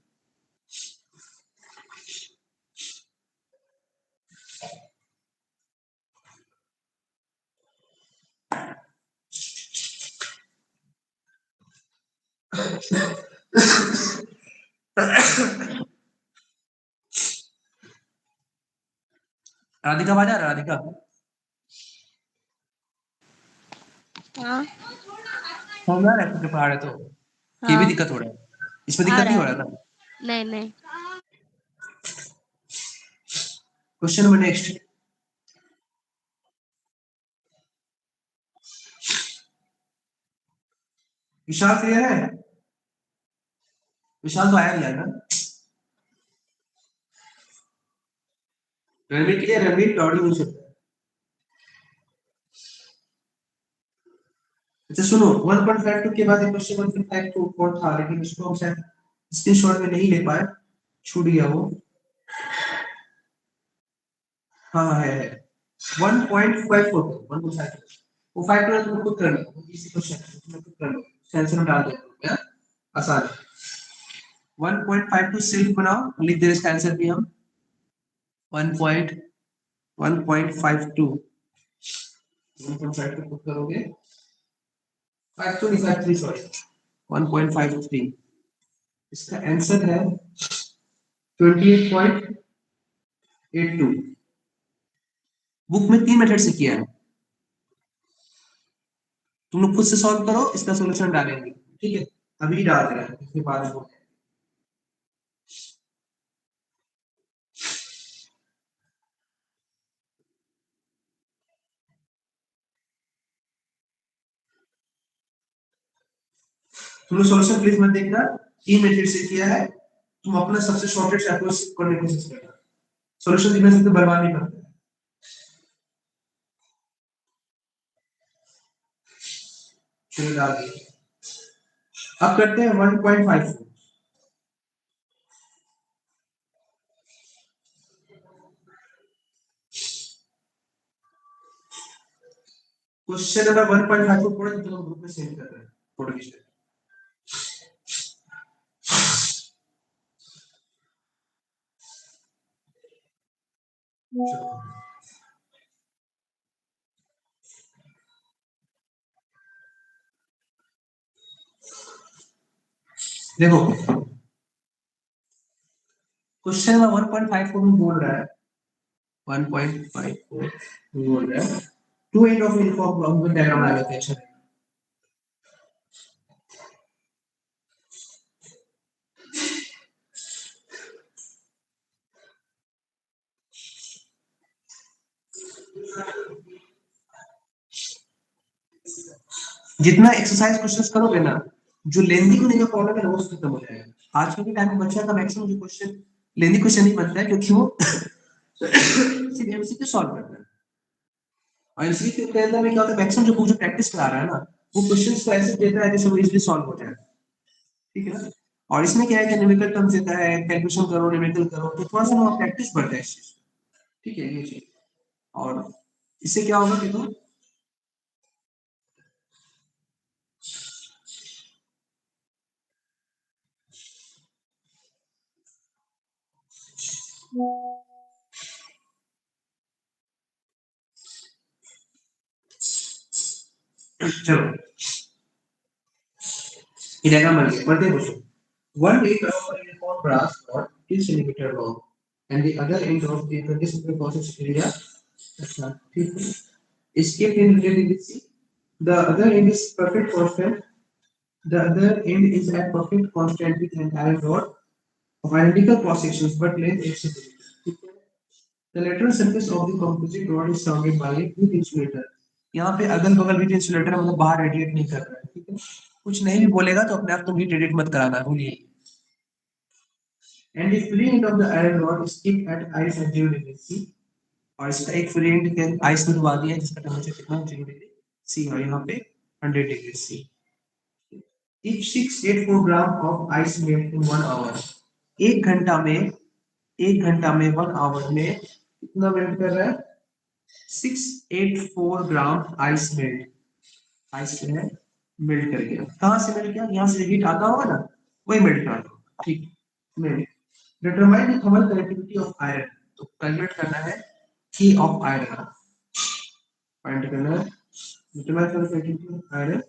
राधिका बाजा राधिका।
हाँ
समझ आ रहा है पढ़ा रहे तो ये भी
हाँ
दिक्कत हो रहा है, इसमें
आ
दिक्कत नहीं
रहा
हो
है।
रहा था।
नहीं नहीं।
Question number next. Vishal clear है? विशाल तो आया नहीं आएगा। रणवीर क्लियर? रणवीर ऑडियो नहीं सकता। अच्छा सुनो, 1.52 के बाद एक क्वेश्चन 1.52 और था, लेकिन उसको हम शायद स्क्रीनशॉट में नहीं ले पाए, छूट गया वो। हाँ हाँ, है 1.54, 1.52 वो 5 तुम खुद कर लो, इसी क्वेश्चन तुम खुद कर लो, आंसर में डाल दो क्या, आसान है। 1.52 सिर्फ बनाओ, लिख दे इसका आंसर भी हम 1.52 1.52 खुद करोगे, 52 नहीं 53 सॉरी, 1.53 इसका आंसर है 28.82। बुक में 3 मेथड से किया है, तुम लोग खुद से सॉल्व करो, इसका सॉल्यूशन डालेंगे, ठीक है? अभी डाल रहे हैं, इसके बाद में तुम लोग सॉल्यूशन प्लीज मत देखना, 3 मेथड से किया है, तुम अपना सबसे शॉर्टेस्ट अप्रोच करने की कोशिश करना, सॉल्यूशन देखने से तो बर्बाद नहीं करता है। चलो डाल दिए। अब करते हैं 1.54। क्वेश्चन नंबर 1.54 पढ़ो, तो ग्रुप में सेंड कर रहे हैं फोटो खींच के। चलो। देखो क्वेश्चन नंबर 1.54 में बोल रहा है, 1.54 बोल रहा है, two end of uniform block diagram बना लेते हैं। अच्छा जितना एक्सरसाइज क्वेश्चंस करोगे ना, जो लेंदी होने का प्रॉब्लम है ना, वो खत्म हो जाएगा। आजकल के टाइम में बच्चा का मैक्सिमम जो क्वेश्चन लेंदी क्वेश्चन नहीं बनता है, क्योंकि वो सिर्फ एमसीक्यू सॉल्व करता है। और एमसीक्यू के अंदर में क्या होता है, मैक्सिमम जो जो प्रैक्टिस करा रहा है ना, वो क्वेश्चंस को ऐसे देता है जैसे वो इजीली सॉल्व हो जाए, ठीक है ना? और इसमें क्या है कि न्यूमेरिकल टर्म्स देता है, कैलकुलेशन करो, न्यूमेरिकल करो, तो थोड़ा सा ना प्रैक्टिस बढ़ता है इस चीज, ठीक है? ये चीज। और इससे क्या होगा कि तुम चलो ये डायग्राम बन गया, पढ़ते हैं question. One end of a uniform brass rod is centimeter long, and the other end of the 20 centimeter process area. अच्छा, ठीक है। इसके तीन related see. The other end is perfect constant. The other end is at perfect constant with an iron rod of identical cross sections but length 8 centimeters. ठीक है। The lateral surface of the composite rod is surrounded by a heat insulator. यहाँ पे अगल बगल हीट इंसुलेटर मतलब बाहर रेडिएट नहीं कर रहा है, ठीक है? कुछ नहीं भी बोलेगा तो अपने आप तुम हीट रेडिएट मत कराना, भूलिए। And the filling of the iron rod is kept at ice at 0 degree C, और इसका एक वेरिएंट आइस में डुबा दिया जिसका टेम्परेचर कितना 0 डिग्री सी और यहाँ पे 100 डिग्री C. If 684 gram of ice melt in 1 hour, एक घंटा में 1 आवर में कितना मेल्ट कर रहा है? 684 ग्राम आइस मेल्ट, आइस जो है मेल्ट कर गया। कहां से मेल्ट किया? यहाँ से हीट आता होगा ना, वही मेल्ट कर रहा। ठीक, melt. Determine the thermal conductivity of iron, तो कैलकुलेट करना है की ऑफ आयरन, फाइंड करना है determine thermal conductivity of iron.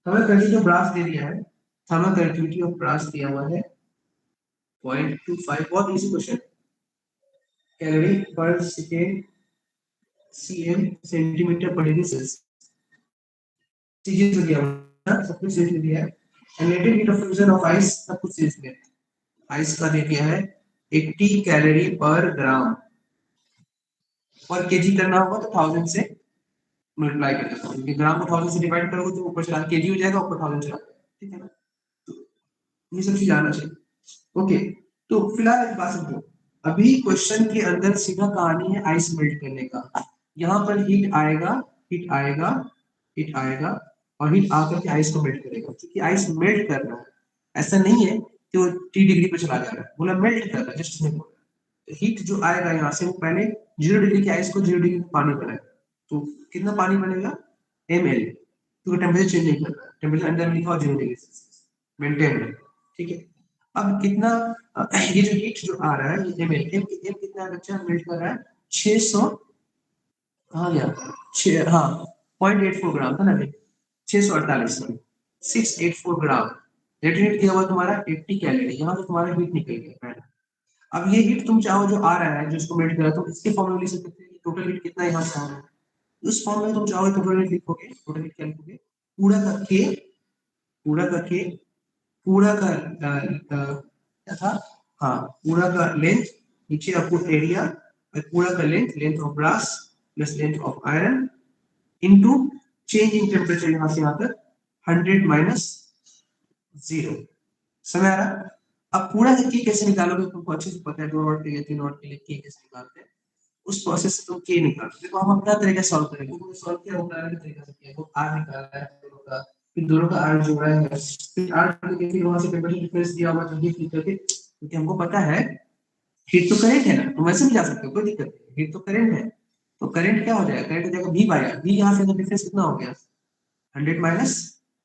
Thermal conductivity of brass दे दिया है, थर्मल कंडक्टिविटी ऑफ ब्रास दिया हुआ है 0.25, बहुत इजी क्वेश्चन। कैलोरी पर सेकेंड cm सेंटीमीटर पर डिग्री सेल्सियस, चीजें जो दिया हुआ है सब कुछ सीरीज में दिया है। Related heat of fusion of ice सब कुछ सीरीज में, आइस का दे दिया है 80 कैलोरी पर ग्राम, पर केजी करना होगा तो 1000 से मल्टीप्लाई कर देना, क्योंकि ग्राम को 1000 से डिवाइड करोगे तो ऊपर चला केजी हो जाएगा, ऊपर 1000 चला जाएगा, ठीक है ना। तो ये सब चीज आना चाहिए। ओके, तो फिलहाल एक बात समझो, अभी क्वेश्चन के अंदर सीधा कहानी है आइस मेल्ट करने का। यहाँ पर हीट आएगा, हीट आएगा, हीट आएगा और हीट आकर के आइस को मेल्ट करेगा, क्योंकि आइस मेल्ट कर रहा है, ऐसा नहीं है कि वो टी डिग्री पे चला जा रहा है, बोला मेल्ट कर रहा है, जस्ट नहीं बोला। हीट जो आएगा यहाँ से वो पहले 0 डिग्री के आइस को 0 डिग्री में पानी बनाएगा, तो कितना पानी बनेगा ml, क्योंकि टेम्परेचर चेंज नहीं कर रहा है, टेम्परेचर अंदर लिखा हुआ 0 डिग्री सेल्सियस मेंटेन है, ठीक है। अब कितना ये जो हीट जो आ रहा है ये ml, m कितना बच्चा मेल्ट कर रहा है 600, कहाँ गया 6, हाँ 0.84 ग्राम था ना, 648 सॉरी 684 ग्राम। रेडिएट किया हुआ तुम्हारा 80 कैलोरी, यहाँ से तुम्हारा हीट निकल गया पहला। अब ये हीट तुम चाहो जो आ रहा है जो इसको मेल्ट कर रहा है तो इसके फॉर्म में लिख सकते हैं टोटल हीट कितना यहाँ से आ रहा है, उस फॉर्म में तुम चाहोगे टोटल हीट लिखोगे, टोटल हीट क्या लिखोगे, पूरा का के, पूरा का के, पूरा का क्या था, हाँ पूरा का लेंथ, नीचे आपको एरिया, पूरा का length, length of brass plus length of iron into change in temperature यहाँ से यहाँ तक 100 माइनस 0, समझ आ रहा। अब पूरा का के कैसे निकालोगे तुमको अच्छे से पता है, 2 नॉट के लिए 3 नॉट के लिए के कैसे निकालते हैं, उस प्रोसेस से तुम के निकालो। देखो हम अपना तरीका सॉल्व करेंगे, तुमने सॉल्व किया होगा अलग तरीका से किया, तो आर निकाला है दोनों का, फिर दोनों का आर जोड़ा है, फिर आर के फिर वहां से टेंपरेचर डिफरेंस दिया हुआ जो हीट निकल के, क्योंकि हमको पता है हीट तो करंट है ना, तुम वैसे भी जा सकते हो कोई दिक्कत नहीं, हीट तो करंट है, तो करंट क्या हो जाएगा, करंट हो जाएगा v बाय आर, v यहाँ से तो डिफरेंस कितना हो गया 100 माइनस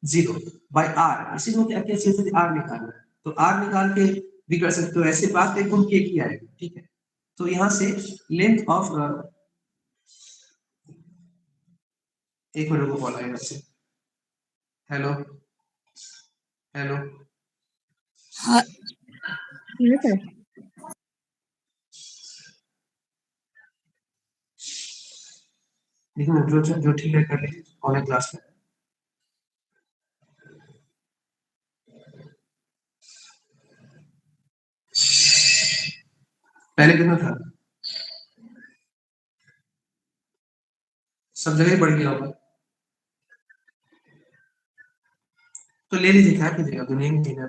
0 बाय आर, इसी को क्या क्या चीज आर निकालना है, तो आर निकाल के भी कर सकते हो, ऐसे बात एक गुण के की आएगी, ठीक है। तो यहाँ से लेंथ ऑफ, एक मिनट को कॉल आएगा से, हेलो हेलो,
हाँ ये सर।
देखो जो ठीक है कर लीजिए ऑनलाइन क्लास में। पहले कितना था, सब जगह बढ़ गया होगा, तो ले लीजिए क्या कीजिएगा, दुनिया में देना है।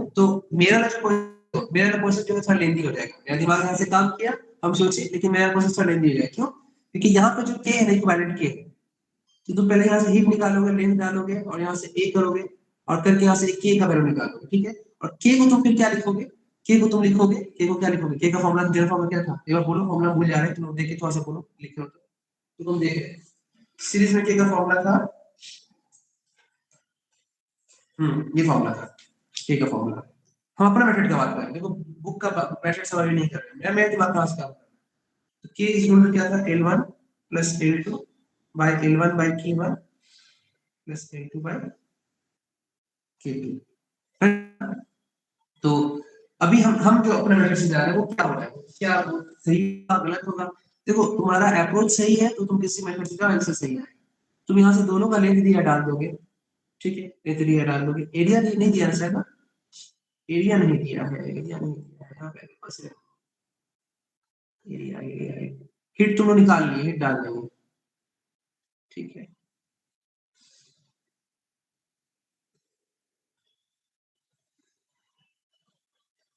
तो मेरा ना प्रोसेस जो है थोड़ा लेंदी हो जाएगा, मेरा दिमाग यहाँ से काम किया, हम सोचे, लेकिन मेरा प्रोसेस थोड़ा लेंदी हो जाएगा, क्यों, क्योंकि यहाँ पे जो के है ना इक्विवेलेंट के, तो तुम पहले यहाँ से हीट निकालोगे, लेंथ डालोगे और यहाँ से ए करोगे और करके यहाँ से के का वैल्यू निकालोगे, ठीक है। और के को तुम फिर क्या लिखोगे, के को तुम लिखोगे, के को क्या लिखोगे, के का फॉर्मूला जनरल फॉर्मूला क्या था, एक बार बोलो, फॉर्मूला भूल जा रहे हैं तुम, देख के थोड़ा सा बोलो, लिखे हो तो तुम देख रहे सीरीज में के का फॉर्मूला था, ये फॉर्मूला था के का फॉर्मूला। हम अपना मेथड का बात कर रहे हैं, देखो बुक का मेथड सवाल नहीं कर रहे, मैं दिमाग कहां से काम कर रहा हूं, तो k इज इक्वल टू क्या था L1 plus L2 by L1 by K1 plus L2 by K2। तो अभी हम जो अपना मेथड से जा रहे हैं वो क्या हो रहा है, क्या वो सही होगा गलत होगा, देखो तुम्हारा अप्रोच सही है तो तुम किसी मेथड से जाओ, आंसर सही है। तुम यहाँ से दोनों का लेंथ दिया डाल दोगे, ठीक है, लेंथ दिया डाल दोगे, एरिया नहीं दिया ना शायद ना, एरिया नहीं दिया है, एरिया नहीं दिया है, यहाँ पे बस एरिया एरिया हिट तुम लोग निकाल लिए, हिट डाल देंगे, ठीक है।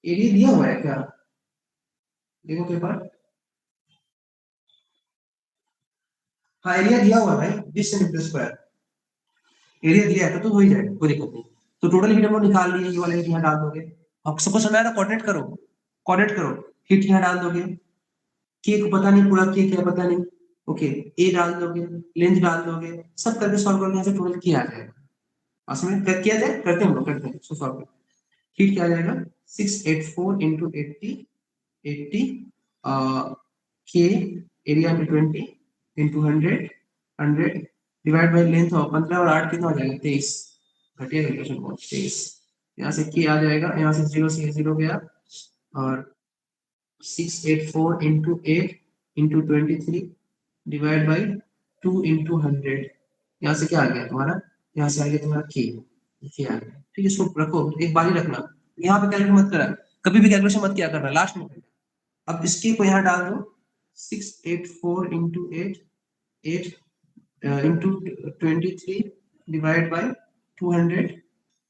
एरिया दिया हुआ है क्या, देखो पेपर, हाँ एरिया दिया हुआ है भाई 20 सेंटीमीटर स्क्वायर, एरिया दिया है तो हो ही जाएगा, कोई दिक्कत नहीं। तो टोटल हीट हम लोग निकाल लिए, ये वाला हीट यहाँ डाल दोगे। अब सपोज हमें ना कोऑर्डिनेट करो, कोऑर्डिनेट करो, हीट यहाँ डाल दोगे, के को पता नहीं, पूरा के क्या पता नहीं, ओके, ए डाल दोगे, लेंथ डाल दोगे, सब करके सॉल्व करके यहाँ से टोटल किया आ जाएगा। असमझ कर किया जाए, करते हैं हम लोग, करते हैं इसको सॉल्व करते। हीट क्या आ जाएगा 684 इंटू 80, 80 के एरिया में 20 इंटू 100, 100 डिवाइड बाई लेंथ हो 15 और 8 कितना हो जाएगा 23, घटिया कैलकुलेशन बहुत 23। यहाँ से के आ जाएगा, यहाँ से 0 से 0 गया, और 684 into 8 into 23 divide by 2 into 100, यहाँ से क्या आ गया तुम्हारा, यहाँ से आ गया तुम्हारा के आ गया। ठीक है, इसको रखो, एक बार ही रखना, यहाँ पे कैलकुलेट मत करा, कभी भी कैलकुलेशन मत किया करना, लास्ट में। अब इसके को यहाँ डाल दो, 684 इंटू 8, 8 इंटू 23 डिवाइड बाई 200,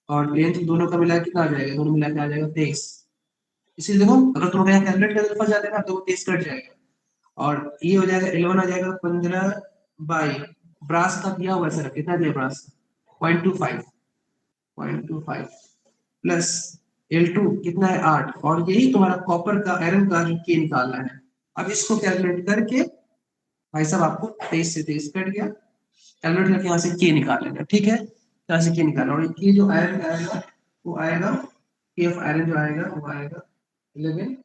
और लेंथ दोनों का मिला कितना आ जाएगा, दोनों मिला के आ जाएगा 23। इसीलिए देखो, अगर तुम यहाँ कैलकुलेट करके फंस जाते ना तो 23 कट जाएगा, और ये हो जाएगा 11 आ जाएगा 15 बाई, ब्रास का दिया हुआ सर कितना दिया ब्रास 0.25, 0.25 प्लस L2 कितना है 8, और यही तुम्हारा कॉपर का आयरन का जो के निकालना है। अब इसको कैलकुलेट करके भाई साहब आपको 23 से 23 कट गया, कैलकुलेट करके यहाँ से के निकाल लेना, ठीक है, यहाँ से के निकालना, और ये जो आयरन आएगा वो आएगा, के ऑफ आयरन जो आएगा वो आएगा 11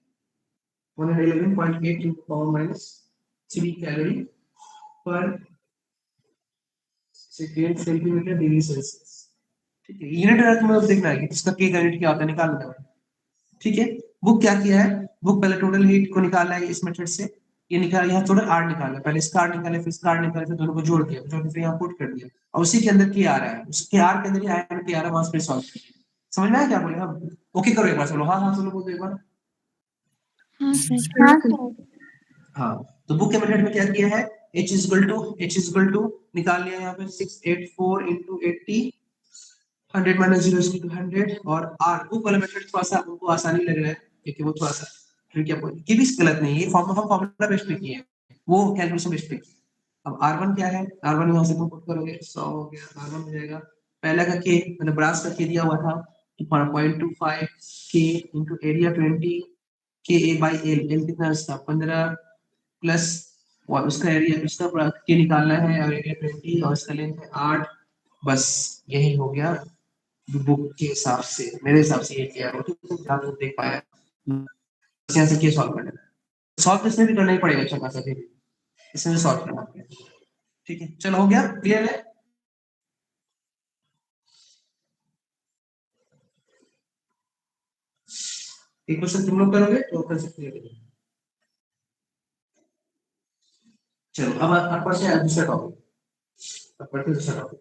111.8 into power minus 3 calorie per second centimetre degree Celsius. ठीक है, यूनिट अगर तुम्हें देखना है कि इसका के का यूनिट क्या होता है, निकालना है। ठीक है, बुक क्या किया है, बुक पहले टोटल हीट को निकाला है इस मेथड से, ये निकाला, यहाँ टोटल आर निकाला, पहले इसका आर निकाले, फिर इसका आर निकाले, फिर दोनों को जोड़ दिया, जोड़ के फिर यहाँ पुट कर दिया, और उसी के अंदर के आ रहा है, उसके आर के अंदर ही आयरन के आ रहा है, वहां से सॉल्व कर दिया। समझ में आया क्या बोले हम? ओके करो एक बार, चलो हाँ हाँ चलो बोल दो एक बार।
हाँ सर।
हाँ सर।
हाँ, तो बुक के मेथड में क्या किया है, h इज इक्वल टू निकाल लिया यहाँ पे 684 इंटू 80, 100 माइनस 0 इज 100, और r बुक वाला मेथड थोड़ा सा हमको आसानी लग रहा है क्योंकि वो थोड़ा सा फिर क्या पॉइंट की भी गलत नहीं है, ये फॉर्म हम फॉर्मूला बेस्ड पे किए हैं, वो कैलकुलेशन बेस्ड पे किए। अब r1 क्या है, r1 यहाँ से तुम पुट करोगे 100 हो गया, r1 हो जाएगा पहला का k, मतलब ब्रास का k दिया हुआ था 0.25 k इंटू एरिया 20 के ए बाई एल, एल कितना इसका 15 प्लस उसका एरिया, उसका पूरा के निकालना है, और एरिया 20 और इसका लेंथ है 8, बस यही हो गया बुक के हिसाब से, मेरे हिसाब से ये किया हो, तो आप लोग देख पाया, बस यहाँ से के सॉल्व करना है, सॉल्व इसमें भी करना ही पड़ेगा अच्छा खासा, फिर इसमें सॉल्व करना है। ठीक है, चलो हो गया, क्लियर है। एक क्वेश्चन तुम लोग करोगे तो कर सकते हो। चलो अब पढ़ते हैं दूसरा टॉपिक, अब पढ़ते हैं दूसरा टॉपिक।